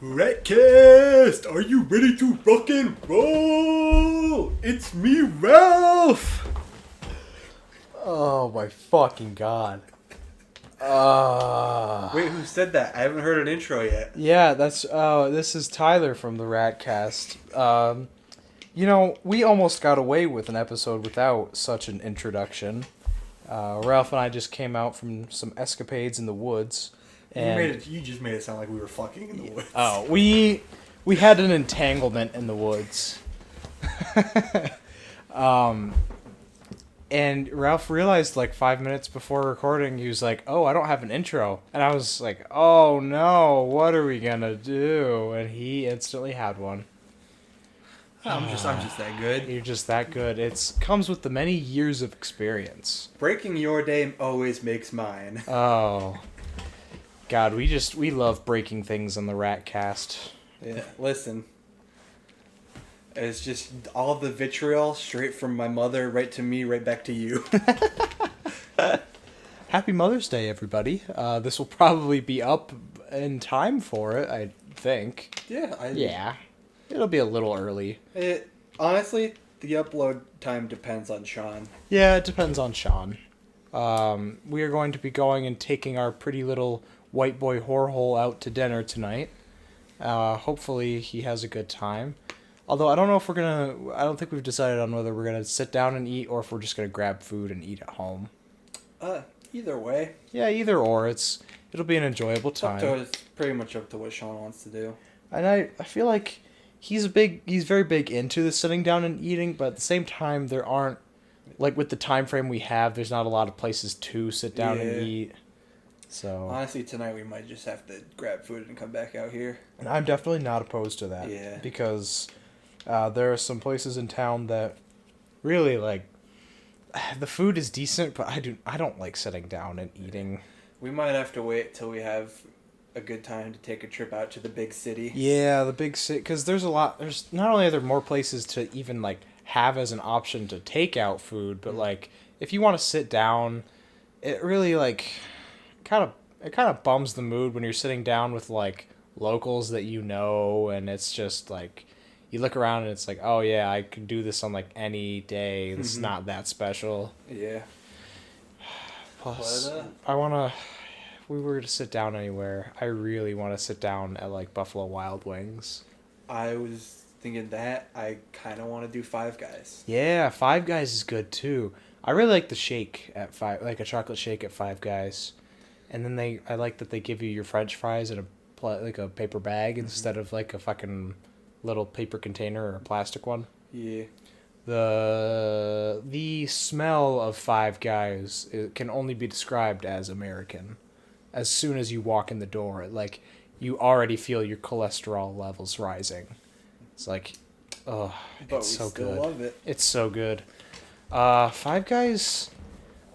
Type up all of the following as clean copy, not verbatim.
R.A.T.cast, are you ready to rock and roll? It's me, Ralph. Oh my fucking god. Wait, who said that? I haven't heard an intro yet. Yeah, this is Tyler from the R.A.T.cast. We almost got away with an episode without such an introduction. Ralph and I just came out from some escapades in the woods. And You just made it sound like we were fucking in the woods. Oh, we had an entanglement in the woods. And Ralph realized like 5 minutes before recording, he was like, "Oh, I don't have an intro." And I was like, "Oh no, what are we gonna do?" And he instantly had one. I'm just that good. You're just that good. It comes with the many years of experience. Breaking your day always makes mine. Oh. God, we love breaking things on the R.A.T.cast. Yeah, listen. It's just all the vitriol straight from my mother right to me, right back to you. Happy Mother's Day, everybody. This will probably be up in time for it, I think. Yeah. It'll be a little early. Honestly, the upload time depends on Sean. Yeah, it depends on Sean. We are going to be going and taking our pretty little white boy whorehole out to dinner tonight. Hopefully he has a good time. Although I don't know if I don't think we've decided on whether we're gonna sit down and eat or if we're just gonna grab food and eat at home. Either way. Yeah, either or. It'll be an enjoyable time. It's pretty much up to what Sean wants to do. And I feel like he's very big into the sitting down and eating, but at the same time there aren't, like with the time frame we have, there's not a lot of places to sit down and eat. So honestly, tonight we might just have to grab food and come back out here. And I'm definitely not opposed to that. Yeah. Because there are some places in town that really like the food is decent, but I don't like sitting down and eating. We might have to wait till we have a good time to take a trip out to the big city. Yeah, the big city, because there's not only are there more places to even like have as an option to take out food, but like if you want to sit down, it really like kind of bums the mood when you're sitting down with like locals that you know, and it's just like you look around and it's like, oh yeah, I could do this on like any day. It's not that special. Yeah. Plus, if we were to sit down anywhere, I really want to sit down at like Buffalo Wild Wings. I was thinking that I kind of want to do Five Guys. Yeah, Five Guys is good too. I really like the shake at like a chocolate shake at Five Guys. And then I like that they give you your French fries in a paper bag instead of like a fucking little paper container or a plastic one. Yeah. The smell of Five Guys can only be described as American. As soon as you walk in the door, like you already feel your cholesterol levels rising. It's like, oh, it's so good. But we still love it. It's so good. Five Guys,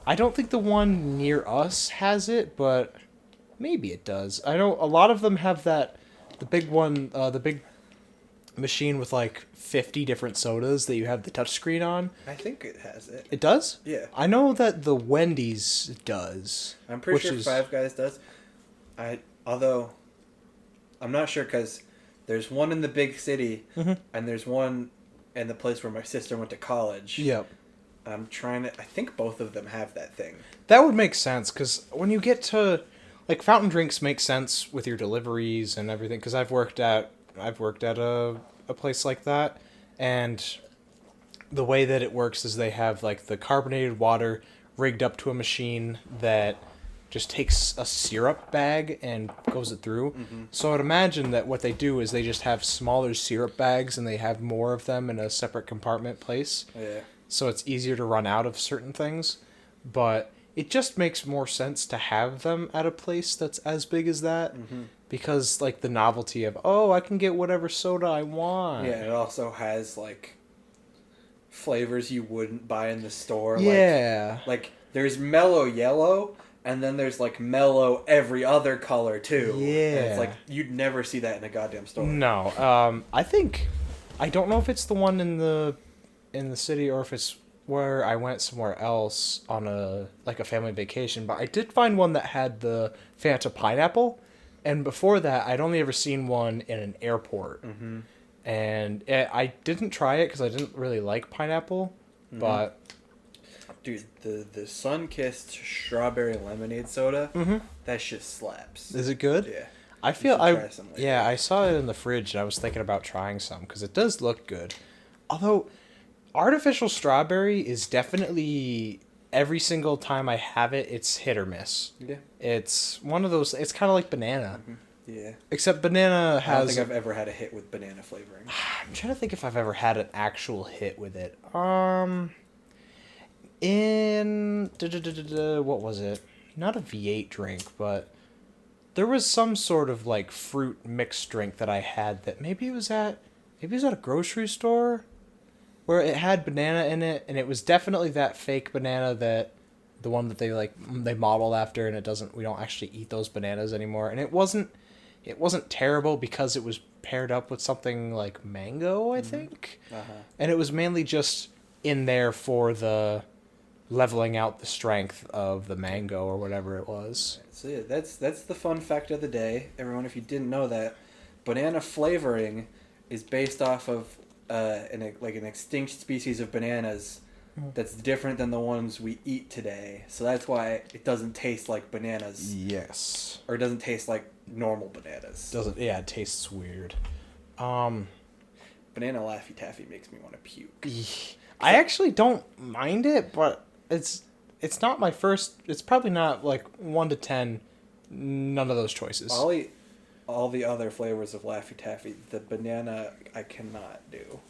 I don't think the one near us has it, but maybe it does. I know a lot of them have the big one, the big machine with like 50 different sodas that you have the touchscreen on. I think it has it. It does? Yeah. I know that the Wendy's does. I'm pretty sure Five Guys does. Although, I'm not sure because there's one in the big city and there's one in the place where my sister went to college. Yep. I think both of them have that thing. That would make sense, because when you get to, like, fountain drinks make sense with your deliveries and everything, because I've worked at a place like that, and the way that it works is they have, like, the carbonated water rigged up to a machine that just takes a syrup bag and goes it through. So I'd imagine that what they do is they just have smaller syrup bags, and they have more of them in a separate compartment place. Yeah. So it's easier to run out of certain things, but it just makes more sense to have them at a place that's as big as that, because like the novelty of, oh, I can get whatever soda I want. Yeah, it also has like flavors you wouldn't buy in the store. Yeah. Like there's mellow yellow, and then there's like mellow every other color too. Yeah. And it's like you'd never see that in a goddamn store. No. I don't know if it's the one in the city or if it's where I went somewhere else on a family vacation, but I did find one that had the Fanta pineapple, And before that, I'd only ever seen one in an airport. Mm-hmm. And I didn't try it because I didn't really like pineapple. Mm-hmm. But dude, the Sun-Kissed strawberry lemonade soda, mm-hmm. that shit slaps. Is it good? Yeah. I feel Yeah, I saw it in the fridge and I was thinking about trying some because it does look good. Although artificial strawberry is definitely every single time I have it, it's hit or miss. Yeah. It's one of those. It's kind of like banana. Mm-hmm. Yeah. Except banana has. I don't think I've ever had a hit with banana flavoring. I'm trying to think if I've ever had an actual hit with it. In what was it? Not a V8 drink, but there was some sort of like fruit mixed drink that I had that maybe it was at a grocery store where it had banana in it, and it was definitely that fake banana that the one that they modeled after, and we don't actually eat those bananas anymore. And it wasn't terrible because it was paired up with something like mango, I think. Uh-huh. And it was mainly just in there for the leveling out the strength of the mango or whatever it was. So yeah, that's the fun fact of the day, everyone. If you didn't know that, banana flavoring is based off of an extinct species of bananas that's different than the ones we eat today. So that's why it doesn't taste like bananas. Yes. Or it doesn't taste like normal bananas. It tastes weird. Banana Laffy Taffy makes me want to puke. I actually don't mind it, but it's not my first. It's probably not like 1 to 10. None of those choices. I'll eat all the other flavors of Laffy Taffy. The banana I cannot do.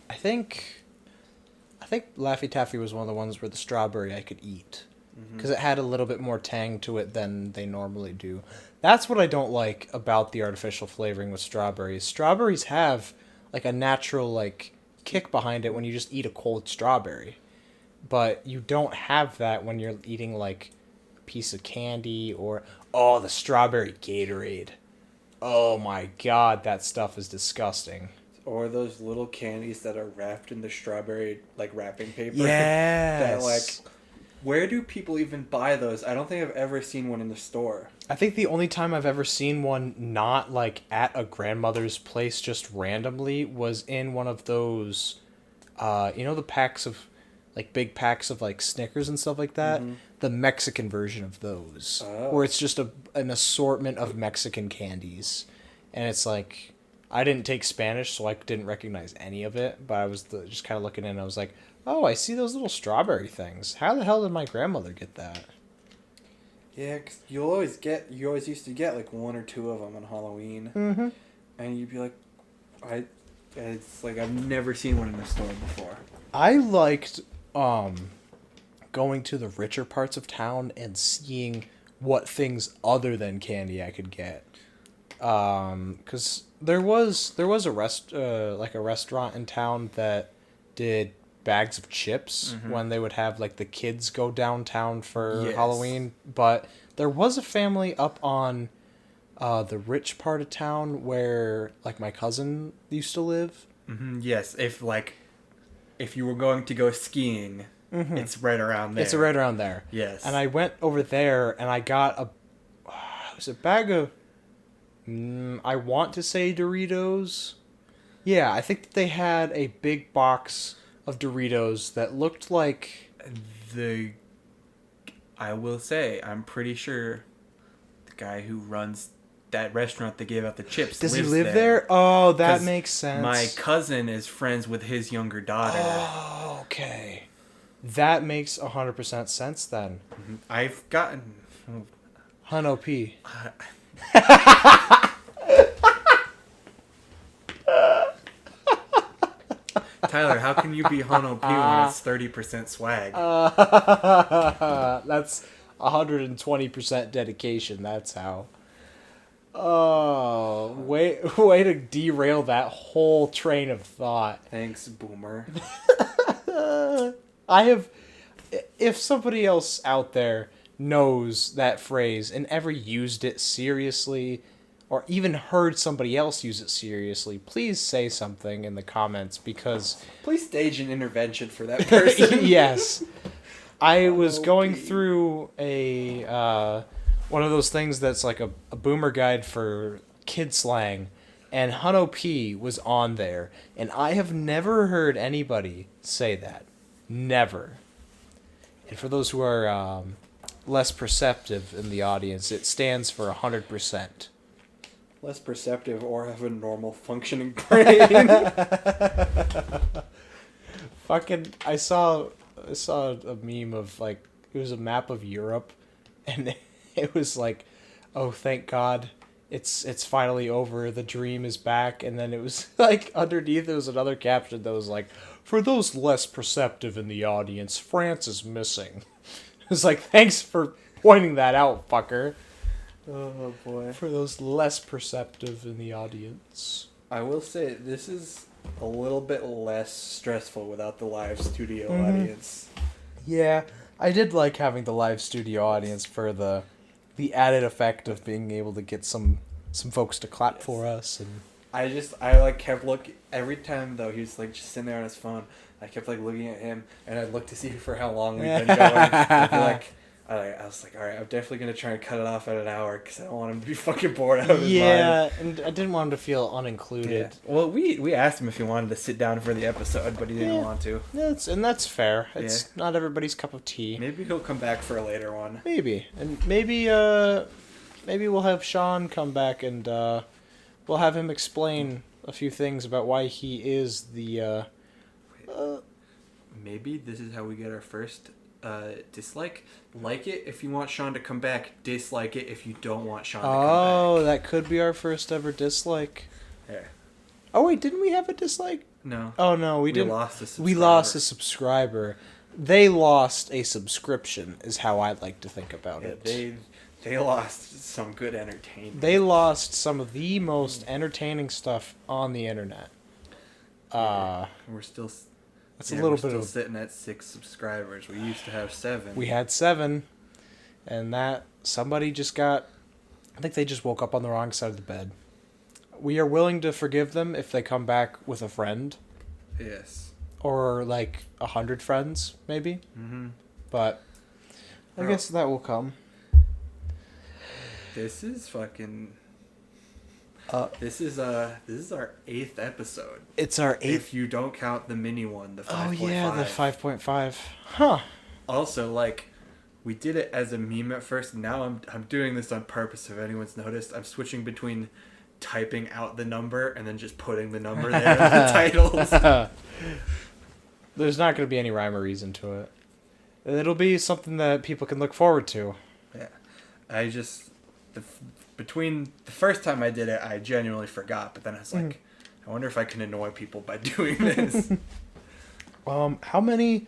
I think Laffy Taffy was one of the ones where the strawberry I could eat because it had a little bit more tang to it than they normally do. That's what I don't like about the artificial flavoring with strawberries. Strawberries have like a natural like kick behind it when you just eat a cold strawberry. But you don't have that when you're eating like a piece of candy or the strawberry Gatorade. Oh my god, that stuff is disgusting. Or those little candies that are wrapped in the strawberry like wrapping paper. Yes. That like, where do people even buy those? I don't think I've ever seen one in the store. I think the only time I've ever seen one not like at a grandmother's place just randomly was in one of those, the packs of, like big packs of like Snickers and stuff like that. Mm-hmm. The Mexican version of those, where it's just an assortment of Mexican candies, and it's like, I didn't take Spanish, so I didn't recognize any of it. But I was just kind of looking in, and I was like, oh, I see those little strawberry things. How the hell did my grandmother get that? Yeah, 'cause you always used to get like 1 or 2 of them on Halloween. Mm-hmm. And you'd be like, it's like I've never seen one in the store before. I liked going to the richer parts of town and seeing what things other than candy I could get. 'Cause there was a restaurant in town that did bags of chips when they would have like the kids go downtown for Halloween. But there was a family up on the rich part of town where like my cousin used to live. Mm-hmm. Yes, if you were going to go skiing, it's right around there. It's right around there. Yes. And I went over there and I got it was a bag of I want to say Doritos. Yeah, I think they had a big box of Doritos that looked like I will say, I'm pretty sure the guy who runs that restaurant that gave out the chips Does lives he live there? Oh, that makes sense. My cousin is friends with his younger daughter. Oh, okay. That makes 100% sense then. Mm-hmm. I've gotten Hun OP. Tyler, how can you be Hun OP when it's 30% swag? That's 120% dedication. That's how. Oh, way to derail that whole train of thought. Thanks, boomer. If somebody else out there knows that phrase and ever used it seriously, or even heard somebody else use it seriously, please say something in the comments, because... Please stage an intervention for that person. Yes. I was going through one of those things that's like a boomer guide for kid slang, and Hunno P was on there, and I have never heard anybody say that. Never. And for those who are less perceptive in the audience, it stands for 100%. Less perceptive or have a normal functioning brain. Fucking, I saw a meme of like, it was a map of Europe, and it was like, oh, thank God, it's finally over, the dream is back, and then it was like underneath it was another caption that was like, for those less perceptive in the audience, France is missing. It was like, thanks for pointing that out, fucker. Oh boy. For those less perceptive in the audience. I will say this is a little bit less stressful without the live studio Mm-hmm. audience. Yeah, I did like having the live studio audience for the added effect of being able to get some folks to clap for us. And I like kept looking every time though he was like just sitting there on his phone. I kept like looking at him and I'd look to see for how long we've been going. I'd be like, I was like, all right, I'm definitely gonna try and cut it off at an hour because I don't want him to be fucking bored out of his mind. Yeah, and I didn't want him to feel unincluded. Yeah. Well, we asked him if he wanted to sit down for the episode, but he didn't want to. That's fair. It's not everybody's cup of tea. Maybe he'll come back for a later one. Maybe, and maybe we'll have Sean come back and we'll have him explain a few things about why he is the. Maybe this is how we get our first dislike. Like it if you want Sean to come back. Dislike it if you don't want Sean to come back. Oh, that could be our first ever dislike. Yeah. Oh wait, didn't we have a dislike? No. Oh no, we didn't. Lost a subscriber. We lost a subscriber. They lost a subscription, is how I'd like to think about it. They lost some good entertainment. They lost some of the most entertaining stuff on the internet. We're still. That's a little bit still of sitting at 6 subscribers. We used to have 7. We had 7, and that somebody just got. I think they just woke up on the wrong side of the bed. We are willing to forgive them if they come back with a friend. Yes. Or like 100 friends, maybe. Mm-hmm. But I guess that will come. This is fucking. This is our 8th episode. It's our 8th. If you don't count the mini one, the 5.5. Oh yeah, the 5.5. Huh. Also, like, we did it as a meme at first. Now I'm doing this on purpose. If anyone's noticed, I'm switching between typing out the number and then just putting the number there in the titles. There's not going to be any rhyme or reason to it. It'll be something that people can look forward to. Yeah, I just between the first time I did it, I genuinely forgot. But then I was like, I wonder if I can annoy people by doing this. How many?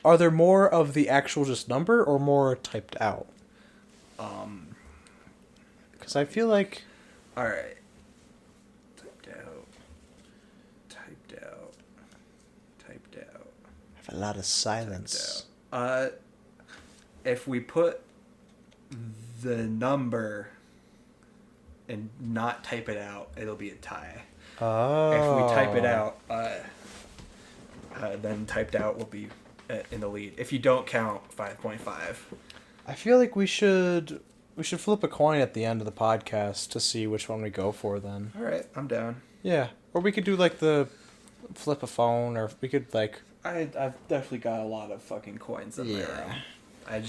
Are there more of the actual just number or more typed out? Because I feel like. All right. Typed out. I have a lot of silence. If we put the number and not type it out, it'll be a tie. Oh. If we type it out, then typed out will be in the lead. If you don't count 5.5. I feel like we should flip a coin at the end of the podcast to see which one we go for then. All right, I'm down. Yeah. Or we could do like the flip a phone, or we could like... I've definitely got a lot of fucking coins in there. I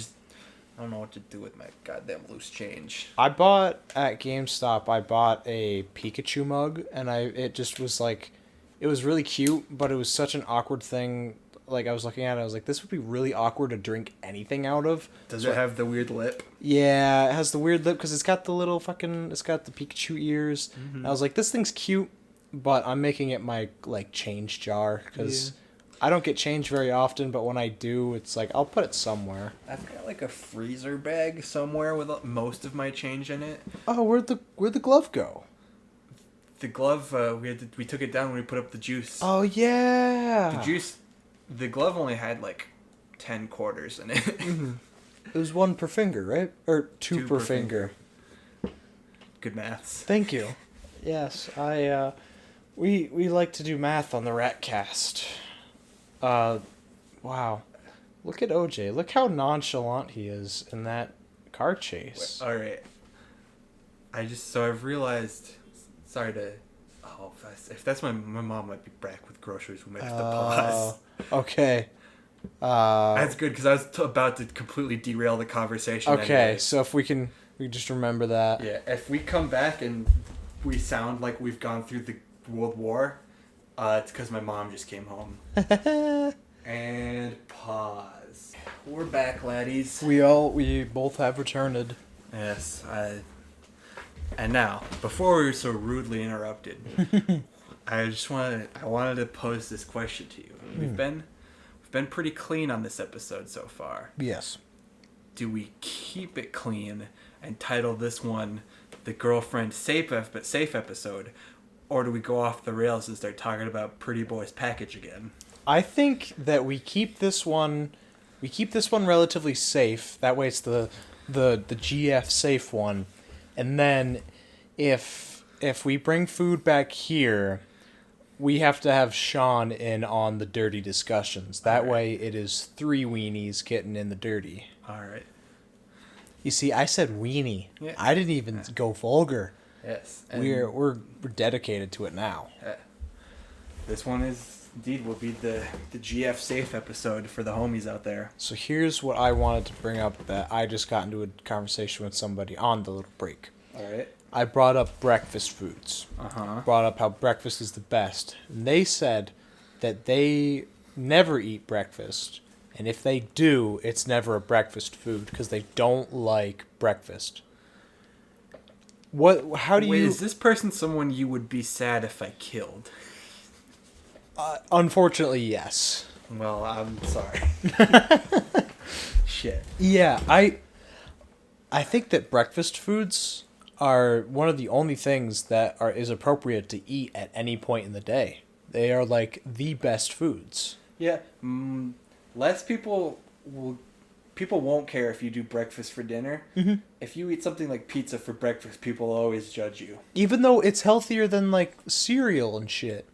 don't know what to do with my goddamn loose change. I bought at GameStop. I bought a Pikachu mug, and it just was like, it was really cute, but it was such an awkward thing. Like, I was looking at it, I was like, this would be really awkward to drink anything out of. Does it have the weird lip? Yeah, it has the weird lip because it's got the little it's got the Pikachu ears. Mm-hmm. I was like, this thing's cute, but I'm making it my like change jar because I don't get change very often, but when I do, it's like I'll put it somewhere. I've got like a freezer bag somewhere with most of my change in it. Oh, where'd the glove go? The glove, we took it down when we put up the juice. Oh yeah. The glove only had like 10 quarters in it. Mm-hmm. It was 1 per finger, right? Or two per finger. Good maths. Thank you. Yes, we like to do math on the R.A.T.cast. Wow. Look at OJ. Look how nonchalant he is in that car chase. All right. I've realized. Sorry to. Oh, if that's my mom might be back with groceries. We might have to pause. Okay. That's good because I was about to completely derail the conversation. Okay, anyways. so if we just remember that. Yeah, if we come back and we sound like we've gone through the World War, it's because my mom just came home. And pause. We're back, laddies. We both have returned. Yes, and now, before we were so rudely interrupted, I wanted to pose this question to you. We've been pretty clean on this episode so far. Yes. Do we keep it clean and title this one the girlfriend safe episode, or do we go off the rails and start talking about Pretty Boy's package again? I think that we keep this one relatively safe. That way it's the GF safe one. And then if we bring food back here, we have to have Sean in on the dirty discussions. That way it is 3 weenies getting in the dirty. All right. You see, I said weenie. Yeah. I didn't even go vulgar. Yes. We're dedicated to it now. This one will be the GF safe episode for the homies out there. So here's what I wanted to bring up that I just got into a conversation with somebody on the little break. All right. I brought up breakfast foods. Brought up how breakfast is the best. And they said that they never eat breakfast. And if they do, it's never a breakfast food because they don't like breakfast. How do you... Is this person someone you would be sad if I killed? Unfortunately, yes. Well, I'm sorry. Shit. Yeah, I think that breakfast foods are one of the only things that is appropriate to eat at any point in the day. They are like the best foods. Yeah, less people won't care if you do breakfast for dinner. Mm-hmm. If you eat something like pizza for breakfast, people will always judge you. Even though it's healthier than like cereal and shit.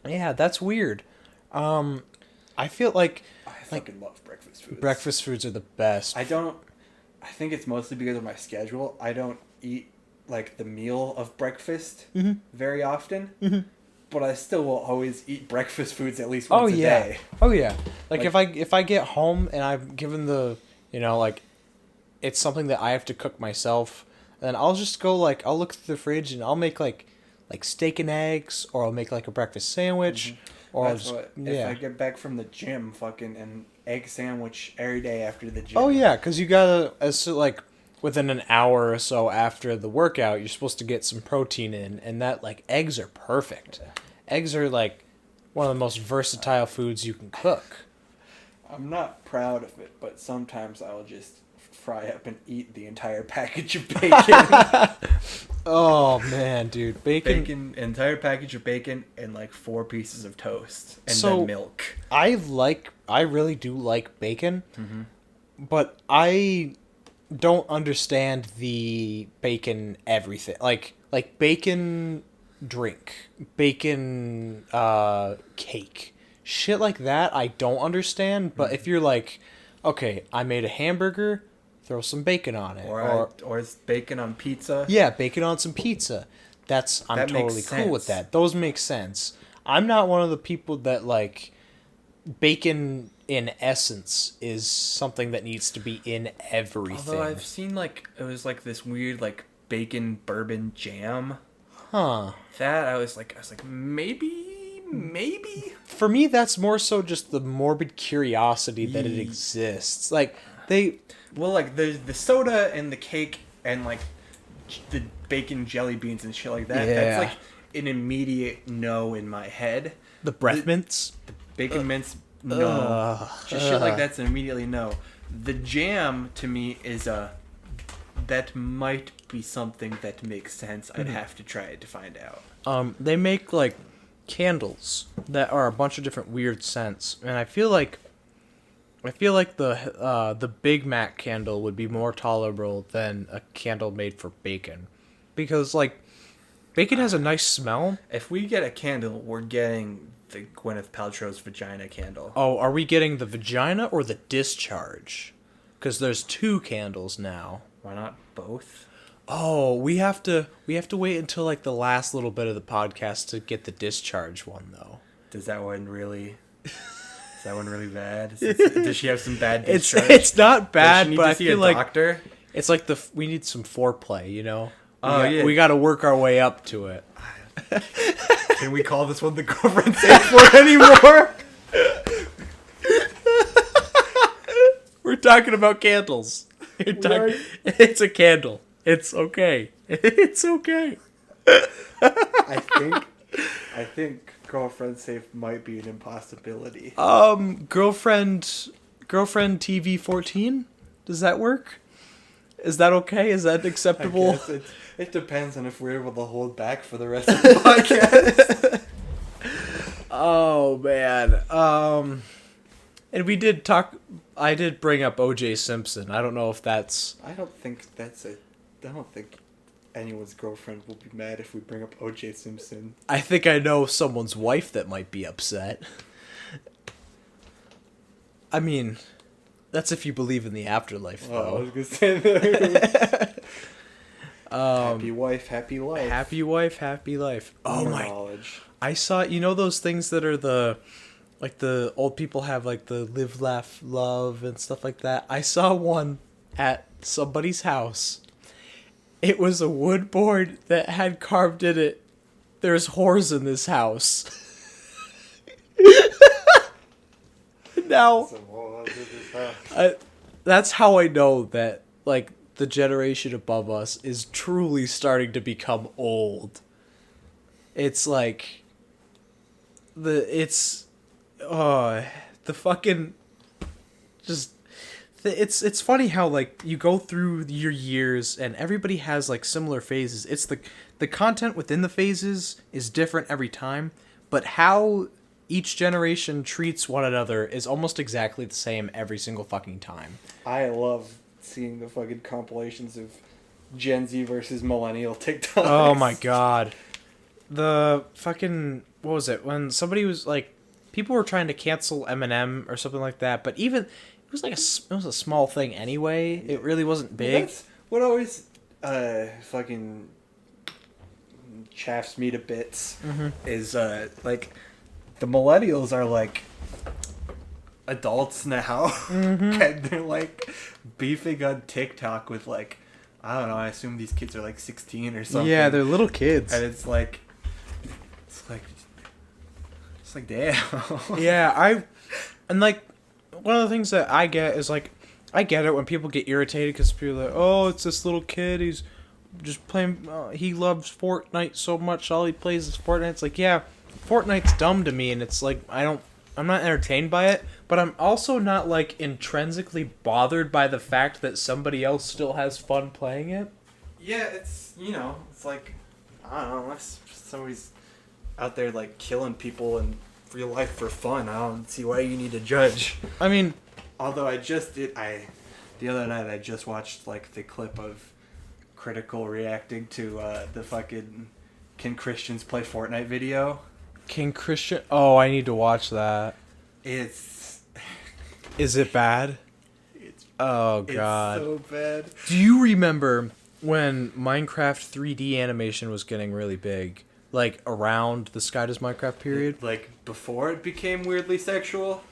Yeah, that's weird. I feel like I fucking love breakfast foods. Breakfast foods are the best. I think it's mostly because of my schedule. I don't eat like the meal of breakfast very often. Mm-hmm. But I still will always eat breakfast foods at least once a day. Oh yeah. Like if I get home and I'm given the, like it's something that I have to cook myself, then I'll just go I'll look through the fridge and I'll make like steak and eggs, or I'll make like a breakfast sandwich, or if I get back from the gym, fucking an egg sandwich every day after the gym. Oh yeah, because you gotta within an hour or so after the workout, you're supposed to get some protein in, and that eggs are perfect. Eggs are one of the most versatile foods you can cook. I'm not proud of it, but sometimes I'll just fry up and eat the entire package of bacon. Oh man, dude, entire package of bacon and 4 pieces of toast and then milk. I really do like bacon, but I don't understand the bacon everything. Like bacon drink, bacon cake, shit like that. I don't understand. But if you're okay, I made a hamburger, throw some bacon on it, or it's bacon on pizza. Yeah, bacon on some pizza. I'm totally cool with that. Those make sense. I'm not one of the people that bacon in essence is something that needs to be in everything. Although I've seen it was this weird bacon bourbon jam. Huh. That I was like maybe. For me, that's more so just the morbid curiosity that it exists. The soda and the cake and the bacon jelly beans and shit like that. Yeah. That's an immediate no in my head. The breath mints? The bacon mints, no. Just shit like that's an immediately no. The jam to me is that might be something that makes sense. I'd have to try it to find out. They make candles that are a bunch of different weird scents, and I feel like the Big Mac candle would be more tolerable than a candle made for bacon, because bacon has a nice smell. If we get a candle, we're getting the Gwyneth Paltrow's vagina candle. Oh, are we getting the vagina or the discharge? because there's 2 candles now. Why not both? Oh, we have to wait until like the last little bit of the podcast to get the discharge one though. Is that one really bad? Does she have some bad discharge? It's not bad, Does she need but to I see feel a like doctor? it's like we need some foreplay, you know. Yeah. We got to work our way up to it. Can we call this one the girlfriend safe word anymore? We're talking about candles. It's a candle. It's okay. It's okay. I think girlfriend safe might be an impossibility. Girlfriend TV 14? Does that work? Is that okay? Is that acceptable? I guess it depends on if we're able to hold back for the rest of the podcast. Oh man. And I did bring up O.J. Simpson. I don't know if that's... I don't think anyone's girlfriend will be mad if we bring up O.J. Simpson. I think I know someone's wife that might be upset. I mean, that's if you believe in the afterlife, though. I was gonna say that. Happy wife, happy life. Happy wife, happy life. Oh More my! knowledge. I saw, you know those things that are the old people have, like the live, laugh, love and stuff like that. I saw one at somebody's house. It was a wood board that had carved in it, "There's whores in this house." Now, that's how I know that, like, the generation above us is truly starting to become old. It's like it's funny how, like, you go through your years and everybody has, like, similar phases. It's the content within the phases is different every time, but how each generation treats one another is almost exactly the same every single fucking time. I love seeing the fucking compilations of Gen Z versus millennial TikToks. Oh my god. The fucking... What was it? When somebody was like... People were trying to cancel Eminem or something like that, but even... It was a small thing anyway. It really wasn't big. Well, that's what always fucking chaffs me to bits is like the millennials are like adults now and they're like beefing on TikTok with like, I don't know, I assume these kids are like 16 or something. Yeah, they're little kids. And it's like damn. Yeah, and like one of the things that I get is like, I get it when people get irritated because people are like, oh, it's this little kid, he's just playing, he loves Fortnite so much, all he plays is Fortnite. It's like, yeah, Fortnite's dumb to me, and it's like, I'm not entertained by it, but I'm also not, like, intrinsically bothered by the fact that somebody else still has fun playing it. Yeah, it's, it's like, I don't know, unless somebody's out there, like, killing people in real life for fun, I don't see why you need to judge. I mean... Although the other night I just watched, like, the clip of Critical reacting to the fucking Can Christians Play Fortnite video. King Christian? Oh, I need to watch that. Is it bad? Oh, God. It's so bad. Do you remember when Minecraft 3D animation was getting really big? Like, around the Sky Does Minecraft period? Like, before it became weirdly sexual?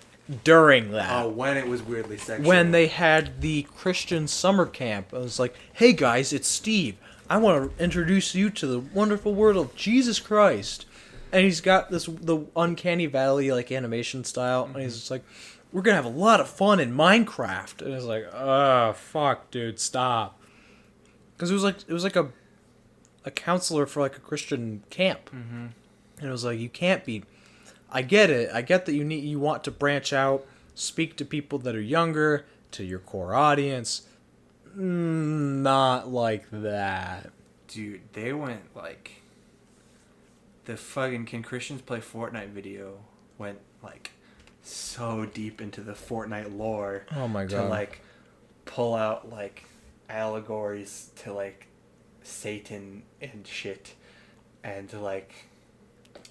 During that. Oh, when it was weirdly sexual. When they had the Christian summer camp. It was like, hey guys, it's Steve. I want to introduce you to the wonderful world of Jesus Christ. And he's got the Uncanny Valley, like, animation style. And he's just like, we're going to have a lot of fun in Minecraft. And it's like, oh, fuck, dude, stop. Because it was like a counselor for, like, a Christian camp. Mm-hmm. And it was like, you can't be... I get it. I get that you want to branch out, speak to people that are younger, to your core audience. Not like that. Dude, they went, like... The fucking Can Christians Play Fortnite video went, like, so deep into the Fortnite lore. Oh my God. To, like, pull out, like, allegories to, like, Satan and shit. And to, like...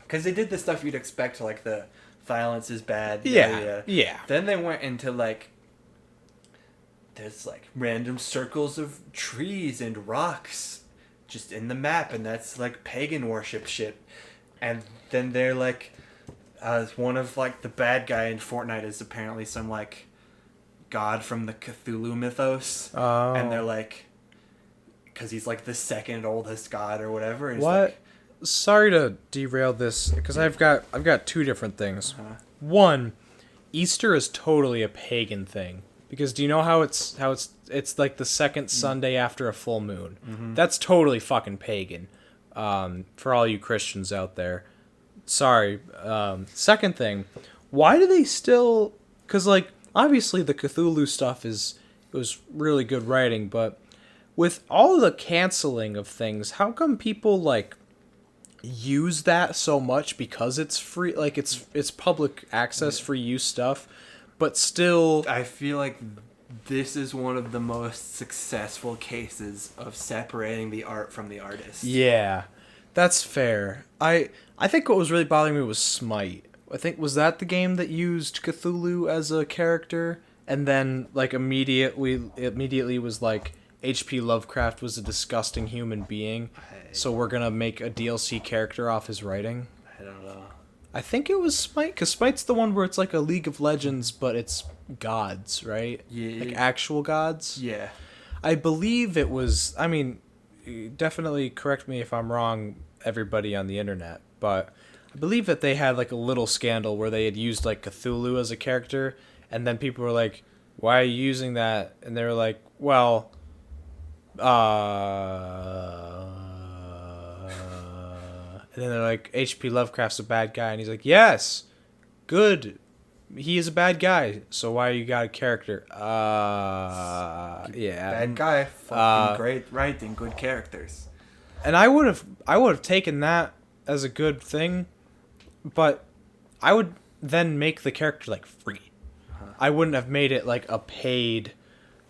Because they did the stuff you'd expect, like the violence is bad. Yeah. Then they went into, like, there's like random circles of trees and rocks just in the map, and that's like pagan worship shit. And then they're like, one of like the bad guy in Fortnite is apparently some like god from the Cthulhu mythos, and they're like, because he's like the second oldest god or whatever. He's what? Like, sorry to derail this, because I've got two different things. One, Easter is totally a pagan thing, because do you know how it's like the second Sunday after a full moon? That's totally fucking pagan. For all you Christians out there, sorry. Second thing, why do they still? Because like obviously the Cthulhu stuff was really good writing, but with all the canceling of things, how come people like use that so much? Because it's free, like it's public access, free use stuff, but still I feel like this is one of the most successful cases of separating the art from the artist. Yeah, that's fair. I think what was really bothering me was Smite. I think, was that the game that used Cthulhu as a character, and then like immediately was like, H.P. Lovecraft was a disgusting human being, so we're gonna make a DLC character off his writing? I don't know. I think it was Smite, because Smite's the one where it's like a League of Legends, but it's gods, right? Yeah. Like actual gods? Yeah. I believe it was, I mean, definitely correct me if I'm wrong, everybody on the internet, but I believe that they had like a little scandal where they had used like Cthulhu as a character, and then people were like, why are you using that? And they were like, well, and then they're like, H.P. Lovecraft's a bad guy, and he's like, yes, good, he is a bad guy, so why you got a character? Yeah, Bad guy, fucking great writing, good characters. And I would have taken that as a good thing, but I would then make the character like free. I wouldn't have made it like a paid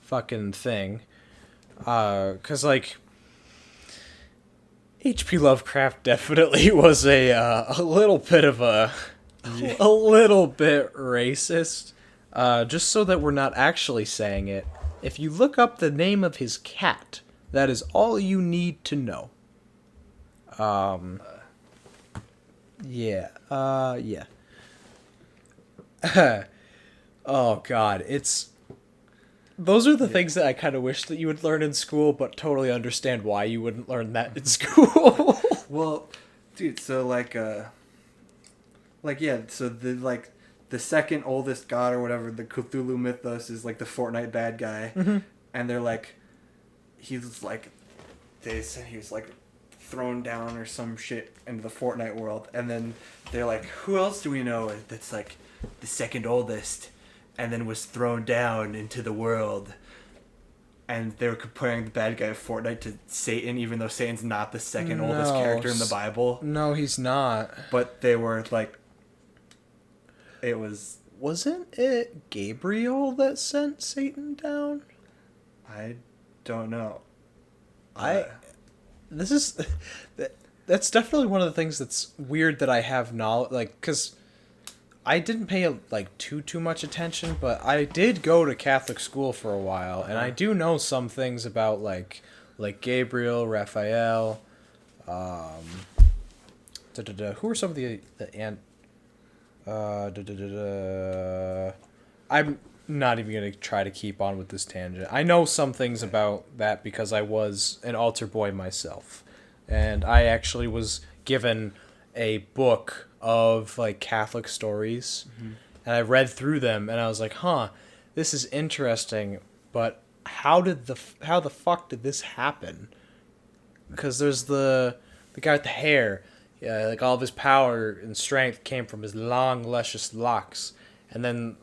fucking thing. 'Cause like H.P. Lovecraft definitely was a little bit of a little bit racist. Just so that we're not actually saying it, if you look up the name of his cat, that is all you need to know. Yeah. Yeah. Oh God, those are the things that I kind of wish that you would learn in school, but totally understand why you wouldn't learn that in school. Well, dude, so yeah, so the second oldest god or whatever, the Cthulhu mythos, is like the Fortnite bad guy, and they're like, they said he was like thrown down or some shit into the Fortnite world, and then they're like, who else do we know that's like the second oldest, and then was thrown down into the world? And they were comparing the bad guy of Fortnite to Satan, even though Satan's not the second oldest character in the Bible. No, he's not. But they were like, it was... Wasn't it Gabriel that sent Satan down? I don't know. That's definitely one of the things that's weird that I have knowledge, like, because I didn't pay like too much attention, but I did go to Catholic school for a while, and I do know some things about like Gabriel, Raphael, who are some of the I'm not even gonna try to keep on with this tangent. I know some things about that because I was an altar boy myself, and I actually was given a book of like Catholic stories, and I read through them, and I was like, huh, this is interesting, but how the fuck did this happen? Because there's the guy with the hair, like all of his power and strength came from his long luscious locks, and then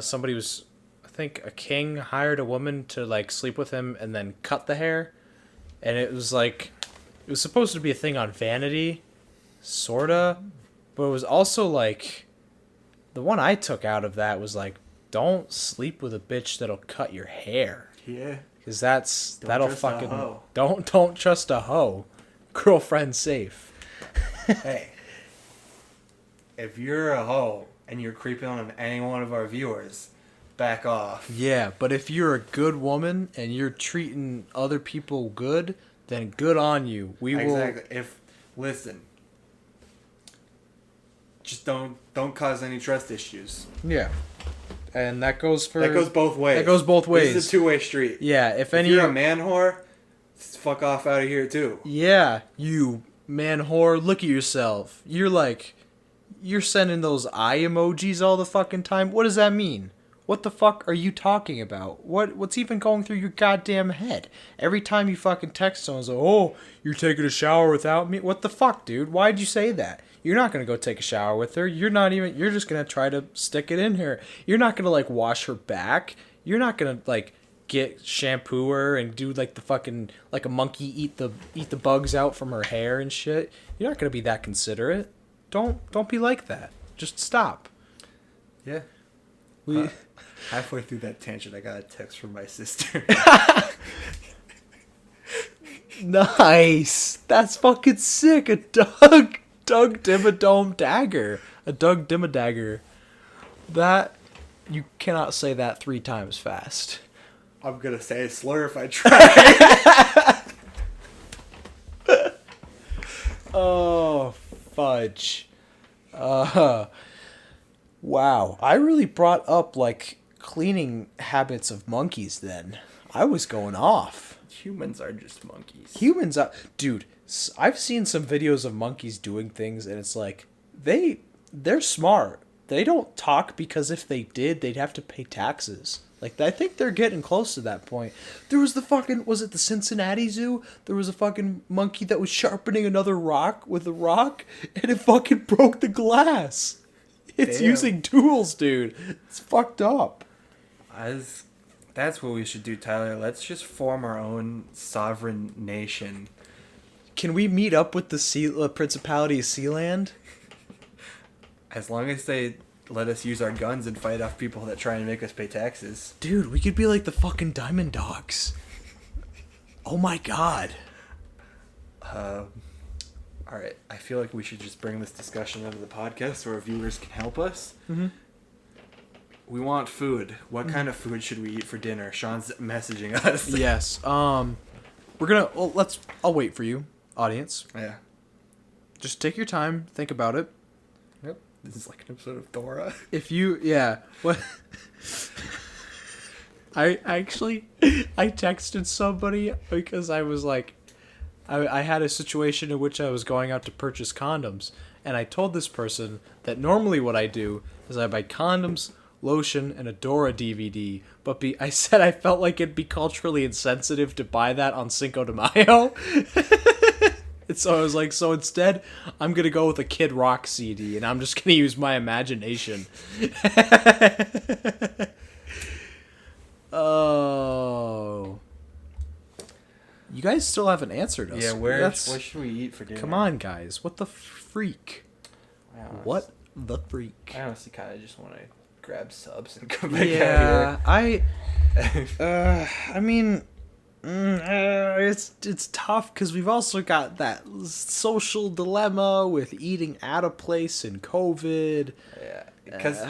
somebody was, I think a king hired a woman to like sleep with him and then cut the hair, and it was supposed to be a thing on vanity, sorta, but it was also like, the one I took out of that was like, don't sleep with a bitch that'll cut your hair. Yeah. Because that'll fucking... hoe. Don't trust a hoe. Girlfriend safe. Hey. If you're a hoe and you're creeping on any one of our viewers, back off. Yeah, but if you're a good woman and you're treating other people good, then good on you. We will. Exactly. Listen, just don't cause any trust issues. Yeah, and that goes for. That goes both ways. That goes both ways. This is a two-way street. Yeah, if you're a man whore, fuck off out of here too. Yeah, you man whore, look at yourself. You're sending those eye emojis all the fucking time. What does that mean? What the fuck are you talking about? What's even going through your goddamn head? Every time you fucking text someone, it's like, oh, you're taking a shower without me? What the fuck, dude? Why'd you say that? You're not gonna go take a shower with her. You're just gonna try to stick it in her. You're not gonna, like, wash her back. You're not gonna, like, get shampoo her and do, like, the fucking, like a monkey eat the bugs out from her hair and shit. You're not gonna be that considerate. Don't be like that. Just stop. Yeah. Halfway through that tangent, I got a text from my sister. Nice. That's fucking sick. A Doug Dimmadome dagger. A Doug Dimmadagger. That, you cannot say that 3 times fast. I'm gonna say a slur if I try. Oh, fudge. Wow. I really brought up, like, cleaning habits of monkeys then. I was going off. Humans are just monkeys. Humans are... Dude, I've seen some videos of monkeys doing things, and it's like, they're smart. They don't talk because if they did, they'd have to pay taxes. Like, I think they're getting close to that point. There was the fucking... Was it the Cincinnati Zoo? There was a fucking monkey that was sharpening another rock with a rock, and it fucking broke the glass. It's using tools, dude. It's fucked up. That's what we should do, Tyler. Let's just form our own sovereign nation. Can we meet up with the Principality of Sealand? As long as they let us use our guns and fight off people that try and make us pay taxes. Dude, we could be like the fucking Diamond Dogs. Oh my god. Alright, I feel like we should just bring this discussion into the podcast so our viewers can help us. Mm-hmm. We want food. What kind of food should we eat for dinner? Sean's messaging us. Yes. We're gonna... Well, I'll wait for you, audience. Yeah. Just take your time. Think about it. Yep. This is like an episode of Dora. If you... Yeah. What... I texted somebody because I was like... I had a situation in which I was going out to purchase condoms, and I told this person that normally what I do is I buy condoms, lotion, and a Dora DVD, but I said I felt like it'd be culturally insensitive to buy that on Cinco de Mayo. And so I was like, so instead, I'm going to go with a Kid Rock CD, and I'm just going to use my imagination. Oh... You guys still haven't answered us. Yeah, what should we eat for dinner? Come on, guys. What the freak? What the freak? I honestly kind of just want to grab subs and come back out here. I mean, it's tough because we've also got that social dilemma with eating at a place in COVID. Yeah, because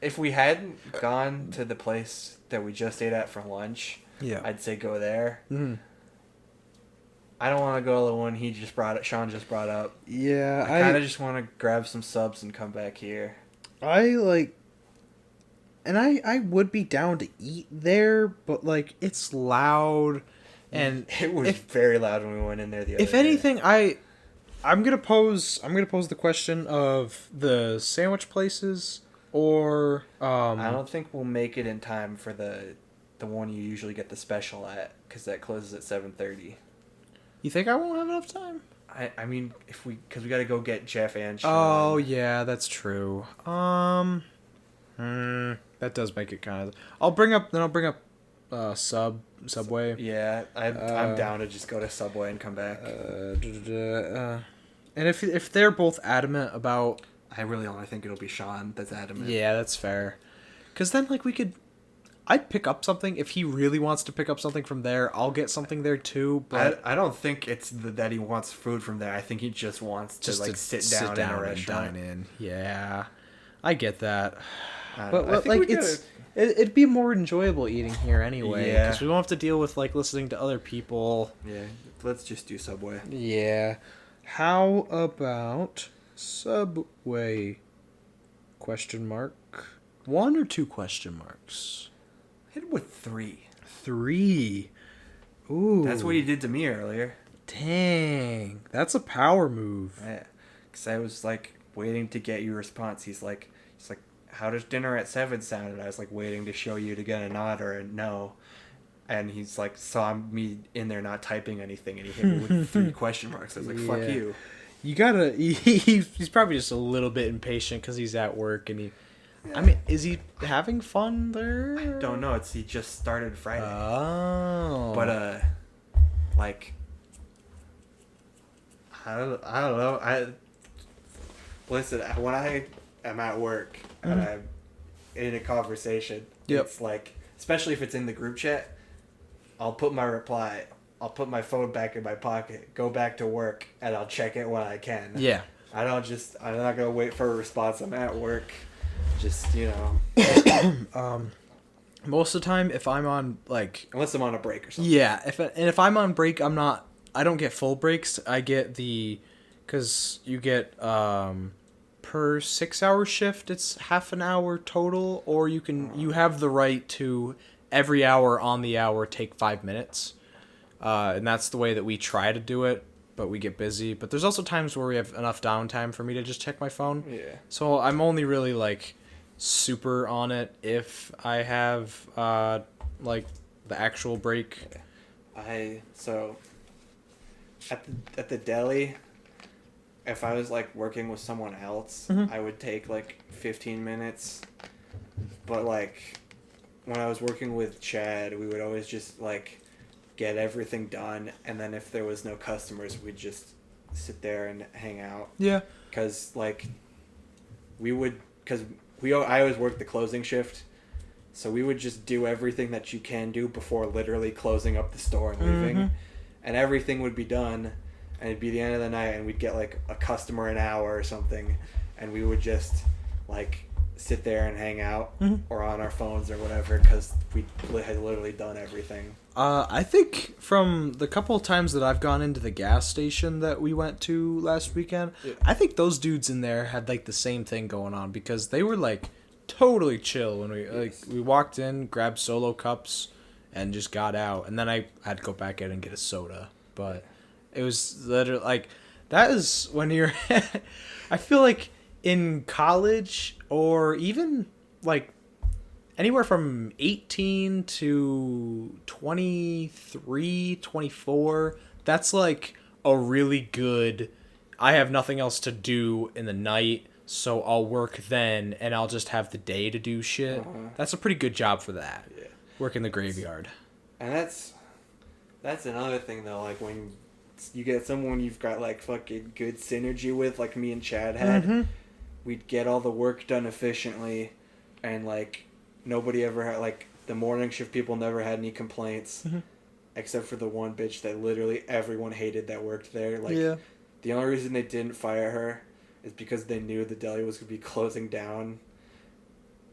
if we hadn't gone to the place that we just ate at for lunch, I'd say go there. Mm-hmm. I don't want to go to the one Sean just brought up. Yeah, I kind of just want to grab some subs and come back here. I would be down to eat there, but like it's loud, and it was very loud when we went in there the other day. If anything, I'm gonna pose the question of the sandwich places, or I don't think we'll make it in time for the one you usually get the special at, because that closes at 7:30. You think I won't have enough time? I mean, because we got to go get Jeff and Sean. Oh yeah, that's true. That does make it kind of. I'll bring up Subway. Yeah, I'm down to just go to Subway and come back. And if they're both adamant about, I really only think it'll be Sean that's adamant. Yeah, that's fair. Because then I'd pick up something. If he really wants to pick up something from there, I'll get something there too. But I don't think it's that he wants food from there. I think he just wants to sit down in a restaurant. And dine in. Yeah, I get that. I But don't know. I think like we it'd be more enjoyable eating here anyway, Yeah. because we won't have to deal with like listening to other people. Yeah, let's just do Subway. Yeah. How about Subway? Question mark. 1 or 2 question marks? Hit with 3. 3. Ooh. That's what he did to me earlier. Dang. That's a power move. Yeah, because I was like waiting to get your response. He's like, how does dinner at 7 sound? And I was like waiting to show you to get a nod or a no. And he's like, saw me in there not typing anything, and he hit me with 3 question marks. I was like, fuck Yeah. you. You gotta. He's probably just a little bit impatient because he's at work and he. I mean, is he having fun there? I don't know. He just started Friday. Oh. But like, I don't know. Listen, when I am at work and I'm in a conversation, it's like, especially if it's in the group chat, I'll put my reply. I'll put my phone back in my pocket, go back to work, and I'll check it when I can. Yeah. I'm not gonna wait for a response. I'm at work. Just, Most of the time, if I'm on like. unless I'm on a break or something. Yeah, if I'm on break, I don't get full breaks. I get because you get per 6-hour shift, it's half an hour total, or you have the right to every hour on the hour take 5 minutes, and that's the way that we try to do it. But we get busy. But there's also times where we have enough downtime for me to just check my phone. Yeah. So So I'm only really like super on it if I have like the actual break. So at the deli, if I was like working with someone else, I would take like 15 minutes. But like when I was working with Chad, we would always just like get everything done, and then if there was no customers, we'd just sit there and hang out. Yeah. Because like I always worked the closing shift, so we would just do everything that you can do before literally closing up the store and leaving, and everything would be done, and it'd be the end of the night, and we'd get like a customer an hour or something, and we would just like sit there and hang out or on our phones or whatever, because we had literally done everything. I think from the couple of times that I've gone into the gas station that we went to last weekend, I think those dudes in there had like the same thing going on, because they were like totally chill when we walked in, grabbed solo cups, and just got out, and then I had to go back in and get a soda. But it was literally like that is when you're. I feel like in college or even like anywhere from 18 to 23, 24, that's like a really good, I have nothing else to do in the night, so I'll work then and I'll just have the day to do shit. That's a pretty good job for that. Yeah. Work in the graveyard. And that's another thing though, like when you get someone you've got like fucking good synergy with, like me and Chad had, we'd get all the work done efficiently, and like nobody ever had, like the morning shift people never had any complaints, except for the one bitch that literally everyone hated that worked there. Like the only reason they didn't fire her is because they knew the deli was going to be closing down,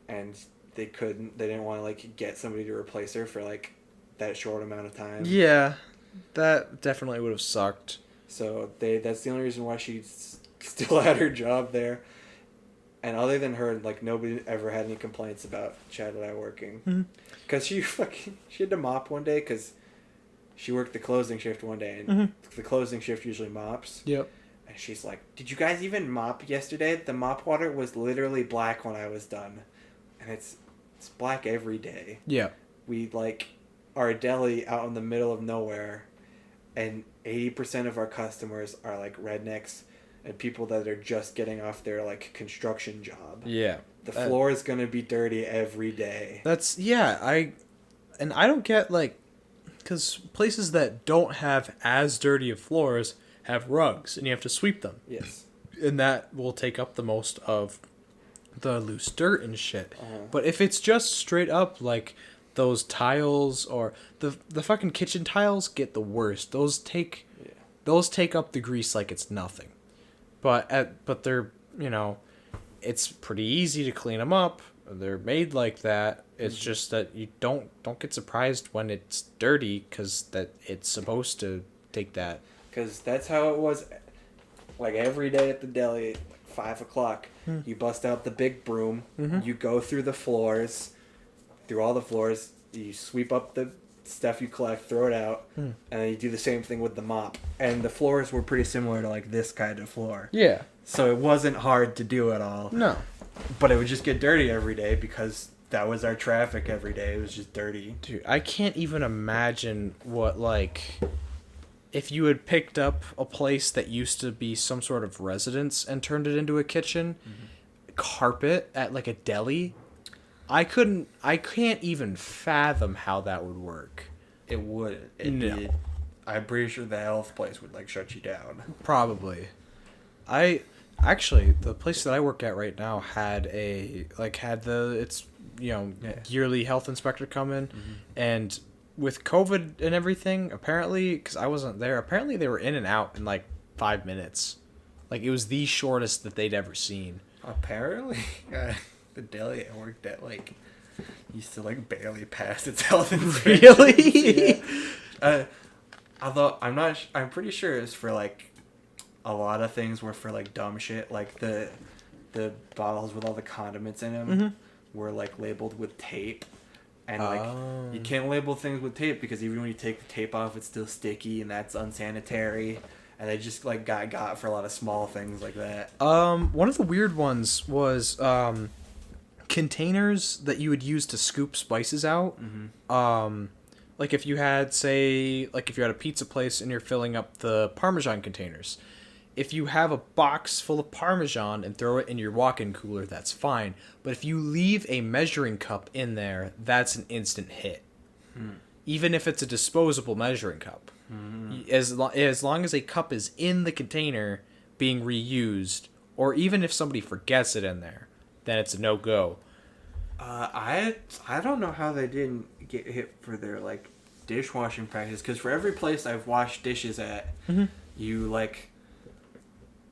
and they didn't want to like get somebody to replace her for like that short amount of time. Yeah, that definitely would have sucked. So that's the only reason why she still had her job there. And other than her, like nobody ever had any complaints about Chad and I working. Because she had to mop one day because she worked the closing shift one day, and the closing shift usually mops. Yep. And she's like, "Did you guys even mop yesterday? The mop water was literally black when I was done, and it's black every day." Yeah. We like are a deli out in the middle of nowhere, and 80% of our customers are like rednecks and people that are just getting off their like construction job. Yeah. The floor is gonna be dirty every day. I don't get like, because places that don't have as dirty of floors have rugs and you have to sweep them. Yes. And that will take up the most of the loose dirt and shit. But if it's just straight up like those tiles, or the fucking kitchen tiles get the worst. Those take up the grease like it's nothing. But they're, it's pretty easy to clean them up. they're made like that. It's just that you don't get surprised when it's dirty because that it's supposed to take that. Because that's how it was, like every day at the deli, like 5 o'clock. You bust out the big broom. You go through the floors, through all the floors. You sweep up the stuff you collect, throw it out, and then you do the same thing with the mop. And the floors were pretty similar to like this kind of floor. Yeah. So it wasn't hard to do at all. No. But it would just get dirty every day because that was our traffic every day. It was just dirty. Dude, I can't even imagine what, like, if you had picked up a place that used to be some sort of residence and turned it into a kitchen, carpet at like a deli. I can't even fathom how that would work. It would. I'm pretty sure the health place would like shut you down. Probably. Actually, the place that I work at right now had yearly health inspector come in, and with COVID and everything, apparently, because I wasn't there, apparently they were in and out in like 5 minutes. Like, it was the shortest that they'd ever seen. Apparently, the deli I worked at like used to like barely pass its health inspection. Really? Yeah. Although I'm pretty sure it's for like a lot of things were for like dumb shit, like the bottles with all the condiments in them were like labeled with tape, and like you can't label things with tape because even when you take the tape off, it's still sticky, and that's unsanitary. And they just like got for a lot of small things like that. One of the weird ones was containers that you would use to scoop spices out. Like if you had a pizza place and you're filling up the Parmesan containers. If you have a box full of Parmesan and throw it in your walk-in cooler, that's fine. But if you leave a measuring cup in there, that's an instant hit. Even if it's a disposable measuring cup. As long as a cup is in the container being reused, or even if somebody forgets it in there, then it's a no-go. I don't know how they didn't get hit for their like dishwashing practice, because for every place I've washed dishes at,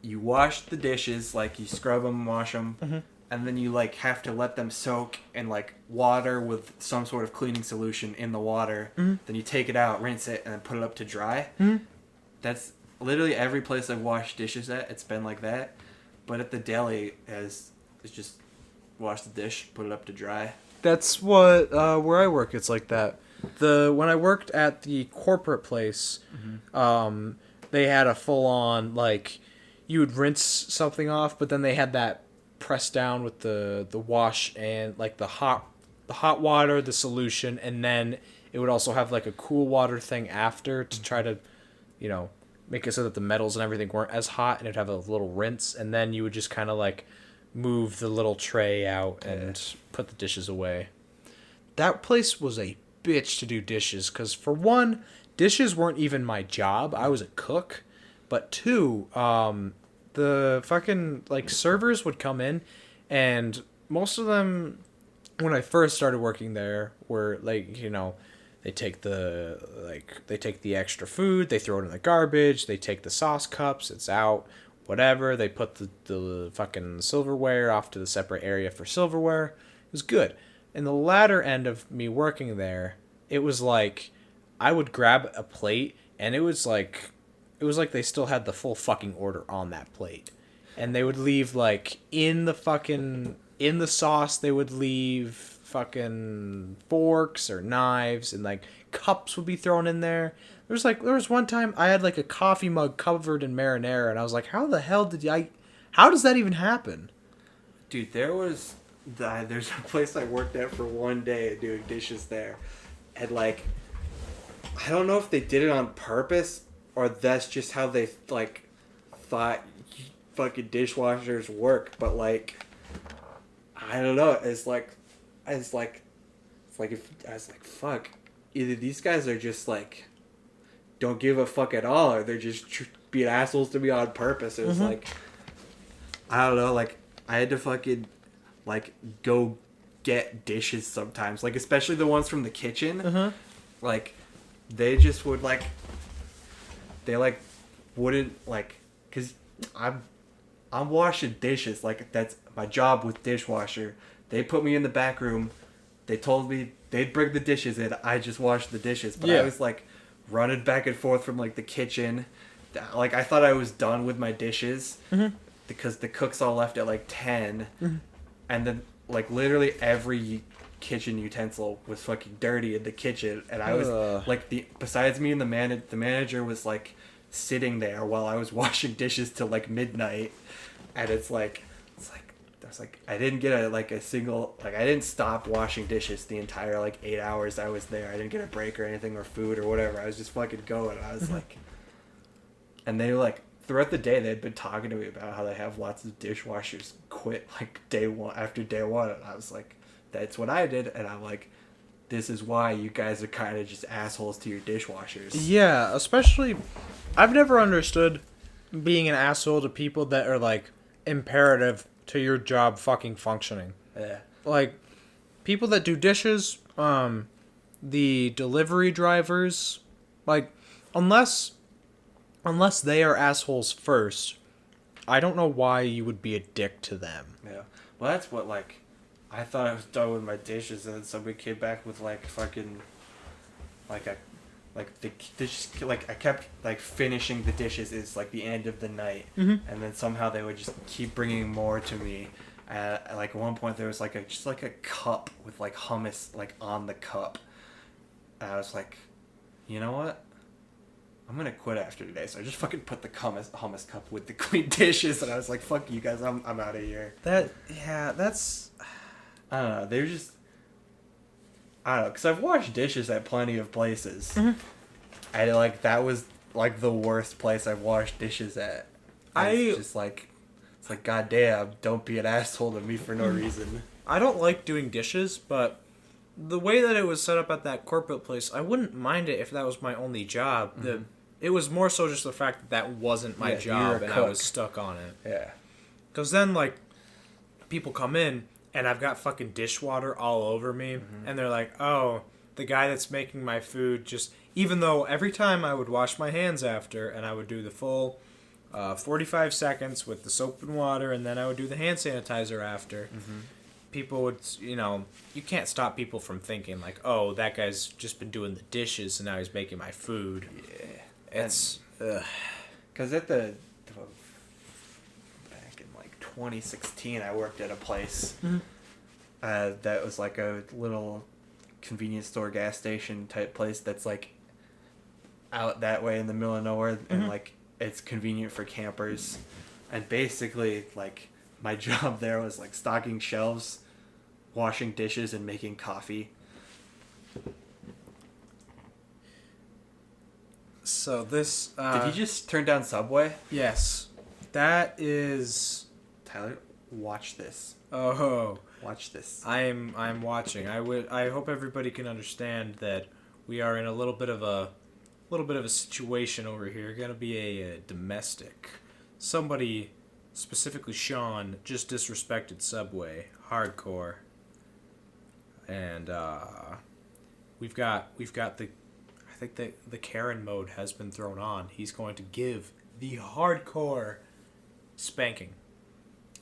you wash the dishes, like you scrub them, wash them, and then you like have to let them soak in like water with some sort of cleaning solution in the water. Then you take it out, rinse it, and then put it up to dry. That's literally every place I've washed dishes at. It's been like that. But at the deli, it's just wash the dish, put it up to dry. That's what where I work. It's like that. When I worked at the corporate place, they had a full on like you would rinse something off, but then they had that press down with the wash and like the hot water, the solution, and then it would also have like a cool water thing after to try to, make it so that the metals and everything weren't as hot, and it'd have a little rinse, and then you would just kind of like move the little tray out and put the dishes away. That place was a bitch to do dishes, because for one, dishes weren't even my job. I was a cook. But two, the fucking like servers would come in, and most of them, when I first started working there, were like, they take the extra food, they throw it in the garbage, they take the sauce cups, it's out, whatever. They put the fucking silverware off to the separate area for silverware. It was good. In the latter end of me working there, it was like I would grab a plate, and it was like they still had the full fucking order on that plate. And they would leave like in the sauce, they would leave fucking forks or knives, and like cups would be thrown in there. There was one time I had like a coffee mug covered in marinara, and I was like, how the hell how does that even happen? Dude, there's a place I worked at for one day doing dishes there. And like, I don't know if they did it on purpose, or that's just how they like thought fucking dishwashers work, but like I don't know. It's like fuck. Either these guys are just like don't give a fuck at all, or they're just being assholes to me on purpose. It was like I don't know. Like I had to fucking like go get dishes sometimes, like especially the ones from the kitchen. Like they just would like. They like wouldn't like, cause I'm washing dishes, like that's my job with dishwasher, They put me in the back room. They told me they'd bring the dishes in. I just washed the dishes. But Yeah. I was, like, running back and forth from, like, the kitchen. Like, I thought I was done with my dishes. Mm-hmm. Because the cooks all left at, like, 10. Mm-hmm. And then, like, literally every kitchen utensil was fucking dirty in the kitchen. And I was, like, besides me and the manager was, like, sitting there while I was washing dishes till, like, midnight. And it's like... I was like, I didn't get a single, like, I didn't stop washing dishes the entire, like, 8 hours I was there. I didn't get a break or anything or food or whatever. I was just fucking going. And I was like, and they were like, throughout the day, they had been talking to me about how they have lots of dishwashers quit, like, after day one. And I was like, that's what I did. And I'm like, this is why you guys are kind of just assholes to your dishwashers. Yeah, especially, I've never understood being an asshole to people that are, like, imperative to your job fucking functioning. Yeah. Like, people that do dishes, the delivery drivers, like, unless they are assholes first, I don't know why you would be a dick to them. Yeah. Well, that's what, like, I thought I was done with my dishes, and then somebody came back with, like, fucking, like, I kept, like, finishing the dishes is, like, the end of the night. Mm-hmm. And then somehow they would just keep bringing more to me. Like, at one point there was, like, a cup with, like, hummus, like, on the cup. And I was like, you know what? I'm gonna quit after today. So I just fucking put the hummus cup with the clean dishes, and I was like, fuck you guys, I'm out of here. That's... I don't know, they're just... I don't know, because I've washed dishes at plenty of places. Mm-hmm. And, like, that was, like, the worst place I've washed dishes at. It's just, like... It's like, goddamn, don't be an asshole to me for no reason. I don't like doing dishes, but the way that it was set up at that corporate place, I wouldn't mind it if that was my only job. Mm-hmm. It was more so just the fact that that wasn't my job, and I was stuck on it. Yeah. Because then, like, people come in, and I've got fucking dishwater all over me, and they're like, oh, the guy that's making my food just... Even though every time I would wash my hands after, and I would do the full 45 seconds with the soap and water, and then I would do the hand sanitizer after, people would, you can't stop people from thinking, like, oh, that guy's just been doing the dishes, and now he's making my food. Yeah. It's... Because at back in, like, 2016, I worked at a place that was, like, a little convenience store gas station type place that's, like, out that way in the middle of nowhere, and, like, it's convenient for campers. And basically, like, my job there was, like, stocking shelves, washing dishes, and making coffee. So this... Did you just turn down Subway? Yes. That is... Tyler, watch this. Oh. Watch this. I'm watching. I hope everybody can understand that we are in a little bit of a situation over here. Gonna be a domestic. Somebody, specifically Sean, just disrespected Subway hardcore, and we've got the. I think the Karen mode has been thrown on. He's going to give the hardcore spanking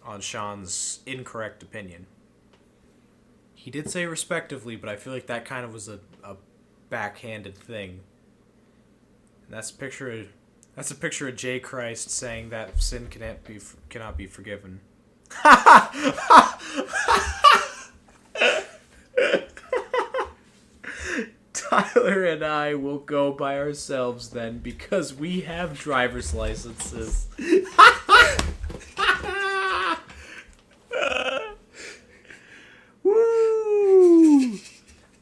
on Sean's incorrect opinion. He did say respectively, but I feel like that kind of was a backhanded thing. And that's a picture of J. Christ saying that sin cannot be forgiven. Tyler and I will go by ourselves then because we have driver's licenses. Woo!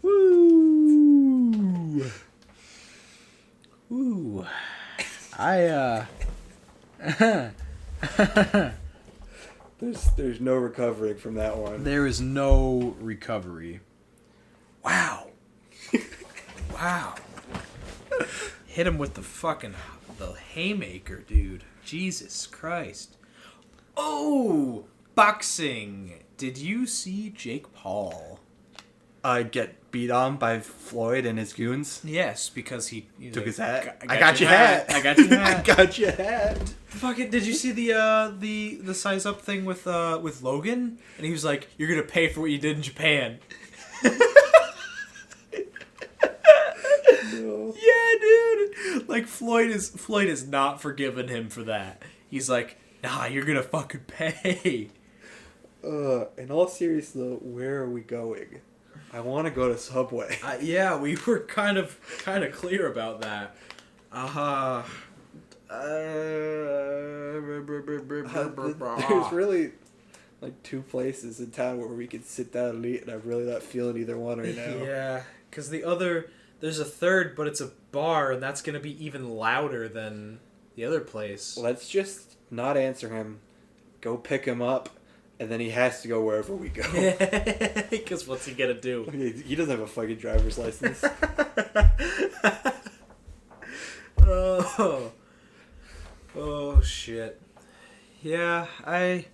Woo! Woo! There's no recovering from that one. There is no recovery. Wow. Wow. Hit him with the haymaker, dude. Jesus Christ. Oh, boxing. Did you see Jake Paul? get beat on by Floyd and his goons. Yes, because he took his hat. I got your hat. I got your hat. I got your hat. Fucking, did you see the size up thing with Logan? And he was like, "You're gonna pay for what you did in Japan." No. Yeah, dude. Like Floyd is not forgiving him for that. He's like, "Nah, you're gonna fucking pay." In all seriousness, though, where are we going? I want to go to Subway. Yeah, we were kind of clear about that. There's really like 2 places in town where we could sit down and eat, and I'm really not feeling either one right now. Yeah, because there's a third, but it's a bar, and that's gonna be even louder than the other place. Let's just not answer him, go pick him up, and then he has to go wherever we go. Because what's he gonna do? He doesn't have a fucking driver's license. Oh shit. Yeah, I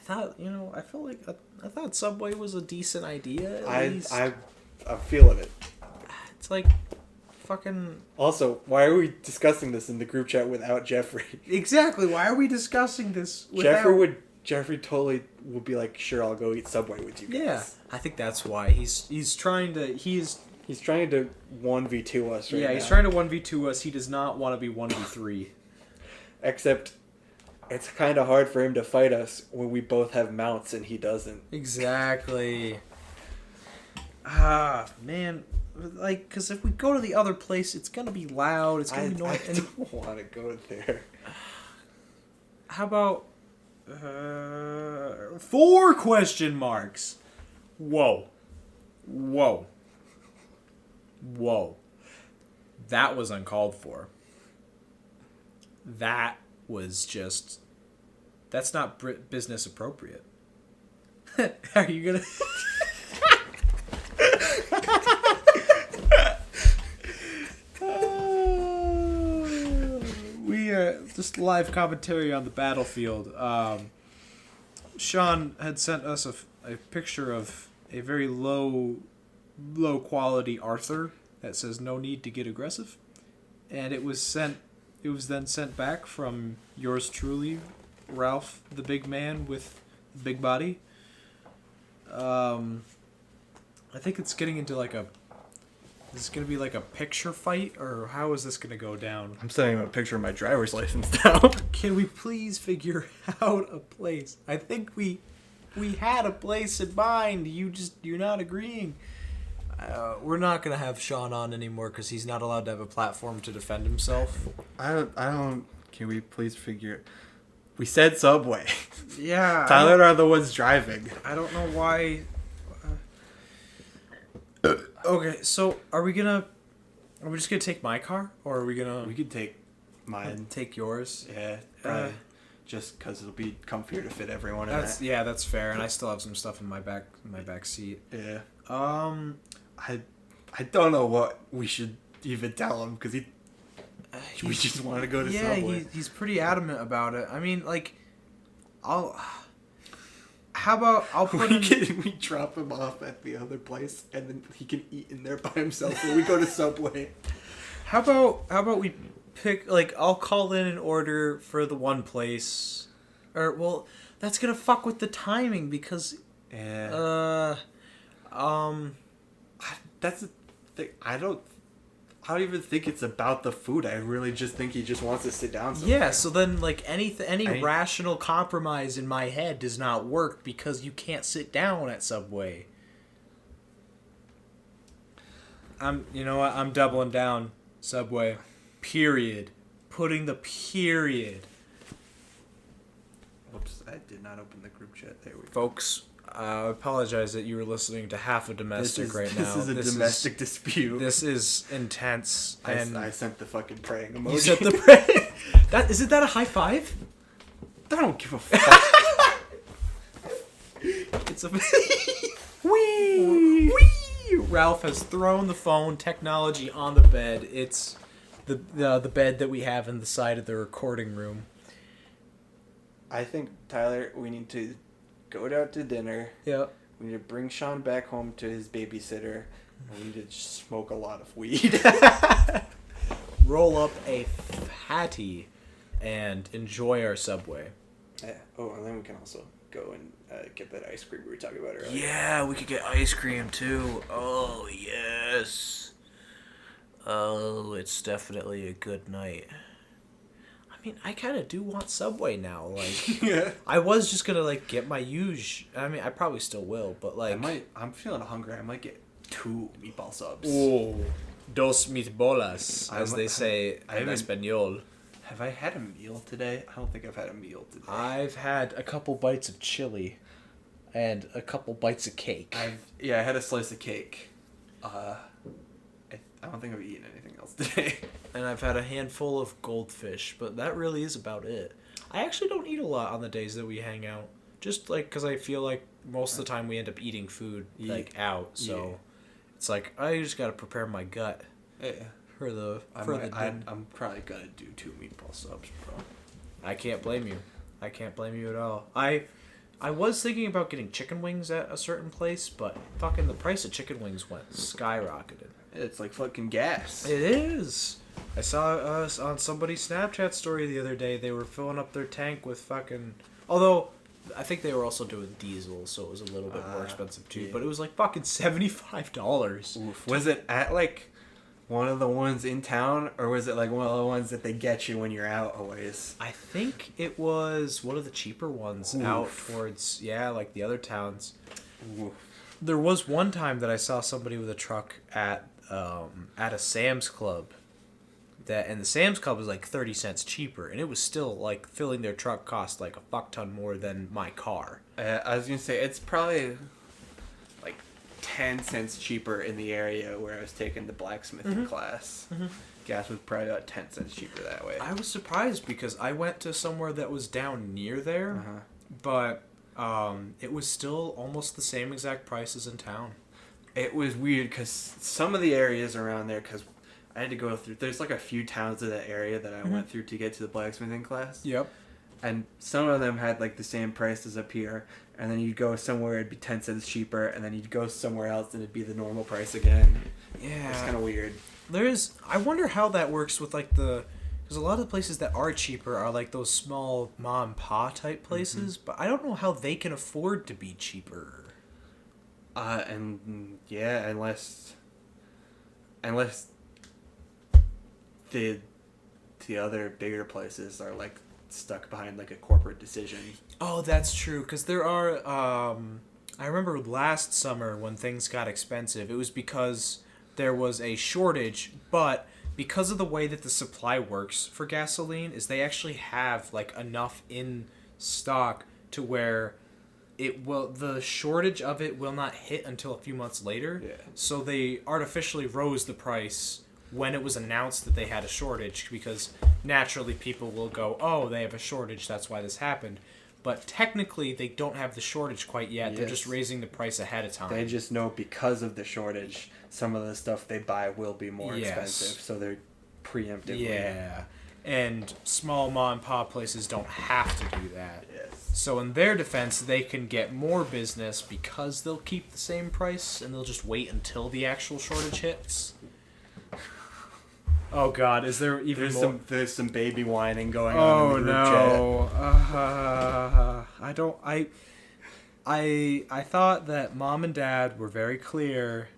thought, I felt like I thought Subway was a decent idea. At least. I'm feeling it. It's like fucking. Also, why are we discussing this in the group chat without Jeffrey? Exactly. Why are we discussing this without... Jeffrey totally would be like, sure, I'll go eat Subway with you guys. Yeah, I think that's why he's trying to 1v2 us right now. Yeah, he's trying to 1v2 us. He does not want to be 1v3. Except, it's kind of hard for him to fight us when we both have mounts and he doesn't. Exactly. Man. Like, because if we go to the other place, it's going to be loud. It's going to be noisy. I don't want to go there. How about... 4 question marks. Whoa. That was uncalled for. That was just... That's not business appropriate. Are you gonna... Just live commentary on the battlefield. Sean had sent us a picture of a very low quality Arthur that says no need to get aggressive, and it was then sent back from yours truly, Ralph the big man with the big body. I think it's getting into like is this going to be like a picture fight, or how is this going to go down? I'm sending him a picture of my driver's license now. Can we please figure out a place? I think we had a place in mind. You're not agreeing. We're not going to have Sean on anymore because he's not allowed to have a platform to defend himself. I don't. Can we please figure... We said Subway. Yeah. Tyler and I are the ones driving. I don't know why... Okay, so are we just gonna take my car, or are we gonna? We could take mine. Take yours. Yeah, probably. Just because it'll be comfier to fit everyone in that. Yeah, that's fair, and I still have some stuff in my back seat. Yeah. I don't know what we should even tell him because we just want to go to Subway. Yeah, he's pretty adamant about it. I mean, like, how about I'll put we drop him off at the other place and then he can eat in there by himself when we go to Subway. How about we pick, like, I'll call in an order for the one place, or well, that's gonna fuck with the timing because that's the thing. I don't even think it's about the food. I really just think he just wants to sit down somewhere. Yeah, so then, like, any rational compromise in my head does not work because you can't sit down at Subway. You know what? I'm doubling down. Subway. Period. Putting the period. Whoops, I did not open the group chat. There we go. Folks, I apologize that you were listening to half a domestic right now. This is a domestic dispute. This is intense. And I sent the fucking praying emoji. You sent the praying? Isn't that a high five? I don't give a fuck. It's a... Whee! Whee! Ralph has thrown the phone technology on the bed. It's the bed that we have in the side of the recording room. I think, Tyler, we need to go out to dinner. Yeah. We need to bring Sean back home to his babysitter. And we need to just smoke a lot of weed. Roll up a fatty and enjoy our Subway. Yeah. Oh, and then we can also go and get that ice cream we were talking about earlier. Yeah, we could get ice cream too. Oh, yes. Oh, it's definitely a good night. I mean, I kind of do want Subway now. Like, Yeah. I was just gonna like get my huge. I mean, I probably still will, but like, I'm feeling hungry. I might get 2 meatball subs. oh, dos meatbolas, as they say I in haven't- Espanol. Have I had a meal today? I don't think I've had a meal today. I've had a couple bites of chili, and a couple bites of cake. I had a slice of cake. I don't think I've eaten anything else today. And I've had a handful of goldfish, but that really is about it. I actually don't eat a lot on the days that we hang out, just like because I feel like most of the time we end up eating food like out, so it's like I just gotta prepare my gut Yeah. for the I'm probably gonna do 2 meatball subs, bro. I can't blame you. I can't blame you at all. I was thinking about getting chicken wings at a certain place, but fucking the price of chicken wings went skyrocketed. It's like fucking gas. It is. I saw us on somebody's Snapchat story the other day. They were filling up their tank with fucking. Although, I think they were also doing diesel, so it was a little bit more expensive too. Yeah. But it was like fucking $75. Oof. Was it at like one of the ones in town, or was it like one of the ones that they get you when you're out a ways? I think it was one of the cheaper ones out towards like the other towns. Oof. There was one time that I saw somebody with a truck at a Sam's Club. And the Sam's Club was like 30 cents cheaper, and it was still like filling their truck cost like a fuck ton more than my car. I was gonna say it's probably like 10 cents cheaper in the area where I was taking the blacksmithing class. Gas was probably about 10 cents cheaper that way. I was surprised because I went to somewhere that was down near there, but it was still almost the same exact price as in town. It was weird because some of the areas around there, because I had to go through, there's like a few towns in that area that I went through to get to the blacksmithing class. Yep. And some of them had like the same price as up here. And then you'd go somewhere, it'd be 10 cents cheaper. And then you'd go somewhere else and it'd be the normal price again. Yeah. It's kind of weird. I wonder how that works with like because a lot of the places that are cheaper are like those small mom and pa type places, but I don't know how they can afford to be cheaper. Unless the other bigger places are like stuck behind like a corporate decision. Oh, that's true. Because there are. I remember last summer when things got expensive, it was because there was a shortage, but because of the way that the supply works for gasoline, is they actually have like enough in stock to where the shortage of it will not hit until a few months later. Yeah. So they artificially rose the price when it was announced that they had a shortage, because naturally people will go, oh, they have a shortage, that's why this happened. But technically they don't have the shortage quite yet. They're just raising the price ahead of time. They just know because of the shortage, some of the stuff they buy will be more expensive, so they're preemptively. Yeah. And small mom and pop places don't have to do that. Yes. So in their defense, they can get more business because they'll keep the same price and they'll just wait until the actual shortage hits. Oh God, is there even more? There's some baby whining going on in the group chat. I thought that mom and dad were very clear.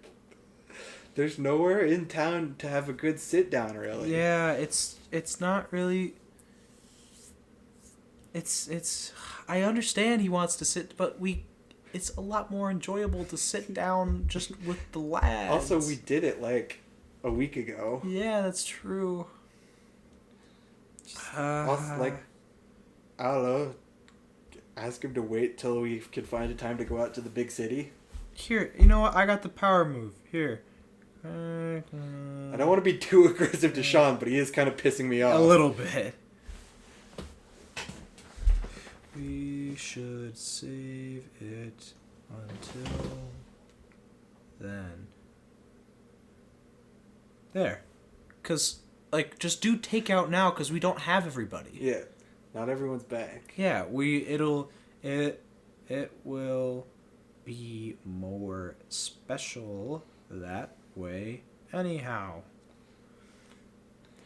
There's nowhere in town to have a good sit down, really. Yeah, it's not really. It's. I understand he wants to sit, but it's a lot more enjoyable to sit down just with the lads. Also, we did it like a week ago. Yeah, that's true. Also, like, I don't know. Ask him to wait till we can find a time to go out to the big city. Here, you know what? I got the power move. Here. I don't want to be too aggressive to Sean, but he is kind of pissing me off. A little bit. We should save it until then. There. Because, like, just do takeout now because we don't have everybody. Yeah. Not everyone's back. Yeah, it will be be more special that way anyhow.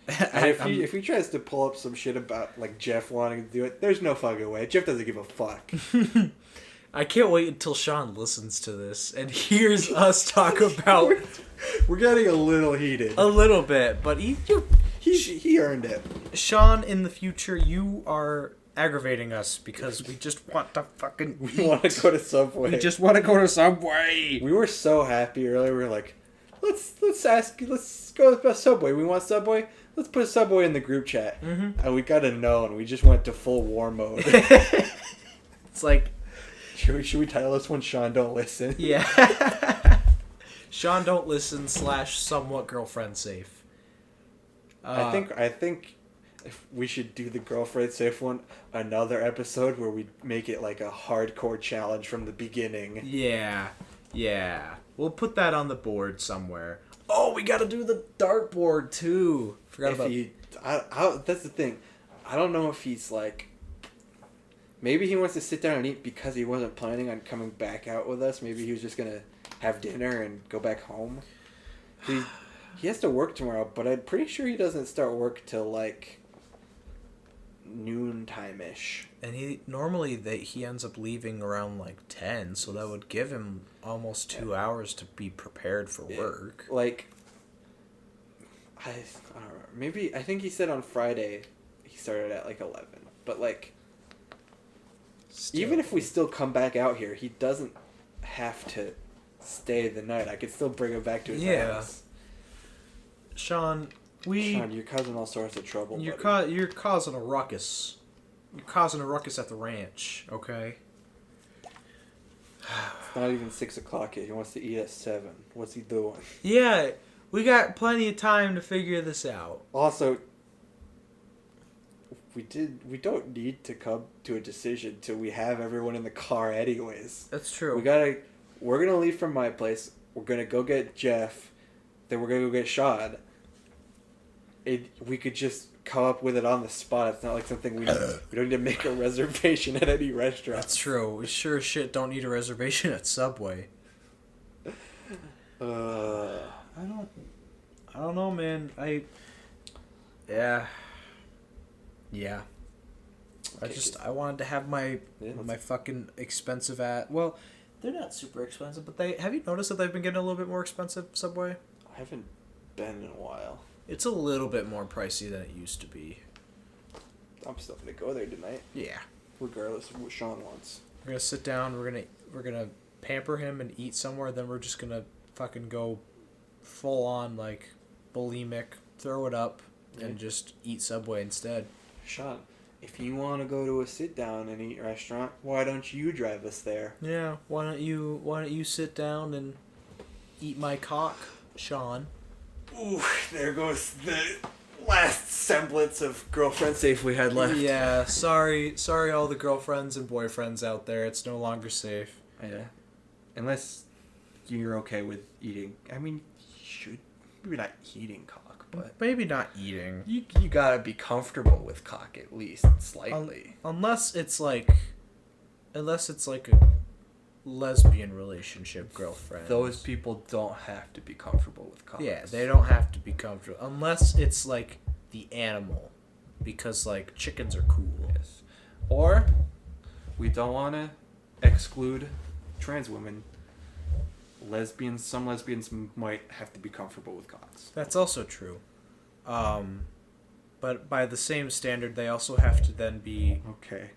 And if he tries to pull up some shit about like Jeff wanting to do it, there's no fucking way. Jeff doesn't give a fuck. I can't wait until Sean listens to this and hears us talk about. We're getting a little heated. A little bit, but He earned it. Sean, in the future, you are aggravating us because we just want to fucking We want to go to Subway. We just want to go to Subway. We were so happy earlier. We were like, let's go to Subway. We want Subway. Let's put a Subway in the group chat. Mm-hmm. And we got a no, and we just went to full war mode. It's like, should we title this one "Sean Don't Listen"? yeah. Sean Don't Listen / somewhat girlfriend safe. I think if we should do the girlfriend safe one, another episode where we make it like a hardcore challenge from the beginning. Yeah. We'll put that on the board somewhere. Oh, we got to do the dartboard too. That's the thing. I don't know if he's like. Maybe he wants to sit down and eat because he wasn't planning on coming back out with us. Maybe he was just gonna have dinner and go back home. He has to work tomorrow, but I'm pretty sure he doesn't start work till like noontime-ish. And he ends up leaving around like 10, so that would give him almost 2 hours to be prepared for work. Like, I don't know. Maybe I think he said on Friday he started at like 11, but like. Still. Even if we still come back out here, he doesn't have to stay the night. I could still bring him back to his house. Sean, you're causing all sorts of trouble. You're causing a ruckus. You're causing a ruckus at the ranch, okay? It's not even 6 o'clock yet. He wants to eat at 7. What's he doing? Yeah, we got plenty of time to figure this out. Also, we don't need to come to a decision till we have everyone in the car anyways. That's true. We're gonna leave from my place. We're gonna go get Jeff. Then we're gonna go get Sean. We could just come up with it on the spot. It's not like something we don't need to make a reservation at any restaurant. That's true. We sure as shit don't need a reservation at Subway. I don't know, man. Yeah. Okay. I wanted to have my fucking expensive well, they're not super expensive, but have you noticed that they've been getting a little bit more expensive, Subway? I haven't been in a while. It's a little bit more pricey than it used to be. I'm still gonna go there tonight. Yeah. Regardless of what Sean wants. We're gonna sit down, we're gonna pamper him and eat somewhere, then we're just gonna fucking go full on like bulimic, throw it up, and just eat Subway instead. Sean, if you want to go to a sit down and eat restaurant, why don't you drive us there? Yeah, why don't you sit down and eat my cock, Sean? Ooh, there goes the last semblance of girlfriend safe we had left. Yeah, sorry all the girlfriends and boyfriends out there. It's no longer safe. Yeah. Unless you're okay with eating. I mean, you should maybe not eating cock. But maybe not eating. You gotta be comfortable with cock at least slightly. Unless it's like a lesbian relationship, girlfriend. Those people don't have to be comfortable with cocks. Yeah, they don't have to be comfortable unless it's like the animal, because like chickens are cool. Yes. Or we don't want to exclude trans women. Some lesbians might have to be comfortable with cocks. That's also true. But by the same standard, they also have to then be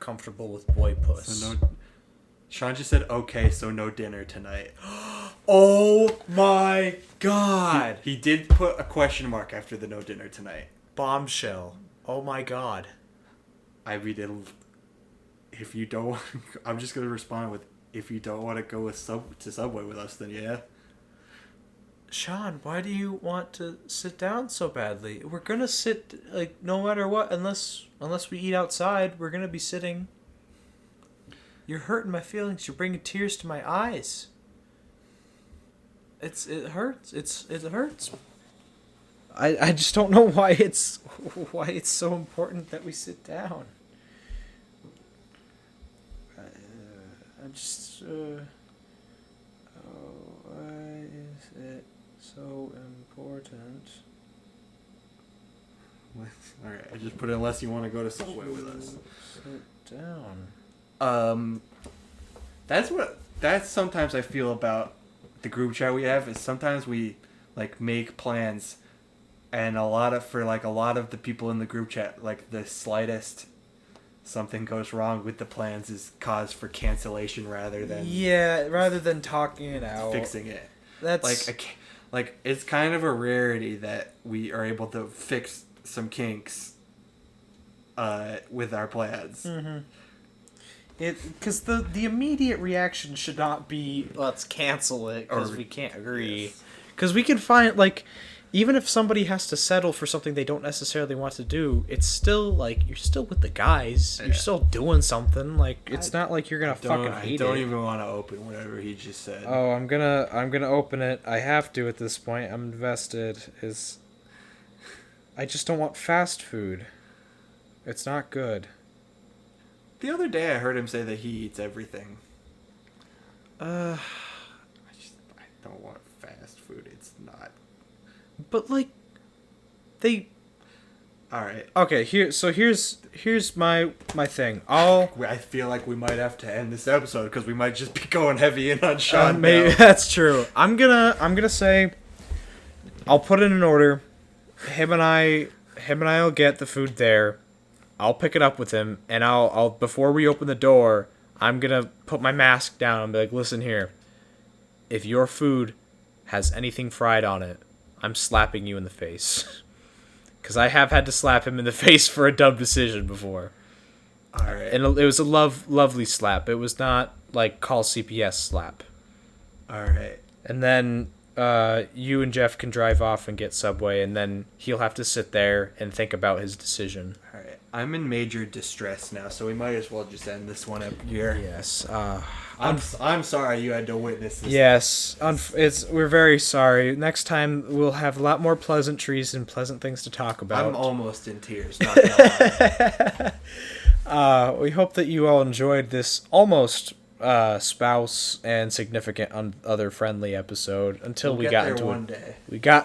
comfortable with boy puss. So Sean just said okay, so no dinner tonight. Oh my god! He did put a question mark after the no dinner tonight. Bombshell. Oh my god. I mean, if you don't, I'm just gonna respond with, if you don't want to go to Subway with us, then yeah. Sean, why do you want to sit down so badly? We're gonna sit, like, no matter what, unless we eat outside, we're gonna be sitting. You're hurting my feelings. You're bringing tears to my eyes. It hurts. It hurts. I just don't know why it's so important that we sit down. So important. All right, I just put it unless you want to go to Subway with us. Sit down. That's sometimes I feel about the group chat we have is sometimes we like make plans, and a lot of the people in the group chat, like the slightest something goes wrong with the plans is cause for cancellation rather than talking it out, fixing it. That's like it's kind of a rarity that we are able to fix some kinks with our plans. Mm-hmm. Because the immediate reaction should not be let's cancel it because we can't agree. Because we can find like, even if somebody has to settle for something they don't necessarily want to do, it's still like you're still with the guys. You're still doing something. Like it's not like you're gonna fucking hate it. I don't even want to open whatever he just said. Oh, I'm gonna open it. I have to at this point. I'm invested. I just don't want fast food. It's not good. The other day I heard him say that he eats everything. I don't want fast food. It's not. But like, they. All right. Okay. Here's my thing. I feel like we might have to end this episode because we might just be going heavy in on Sean. Maybe that's true. I'm gonna say, I'll put it in order. Him and I'll get the food there. I'll pick it up with him, and I'll before we open the door, I'm gonna put my mask down and be like, listen here. If your food has anything fried on it, I'm slapping you in the face. Because I have had to slap him in the face for a dumb decision before. All right. And it was a lovely slap. It was not like call CPS slap. All right. And then you and Jeff can drive off and get Subway, and then he'll have to sit there and think about his decision. All right. I'm in major distress now, so we might as well just end this one up here. Yes. I'm sorry you had to witness this. Yes. We're very sorry. Next time we'll have a lot more pleasantries and pleasant things to talk about. I'm almost in tears. Not gonna lie. We hope that you all enjoyed this almost spouse and significant other friendly episode until we got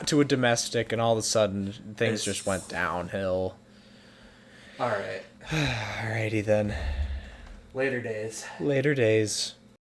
to a domestic, and all of a sudden things just went downhill. All right. Alrighty then. Later days. Later days.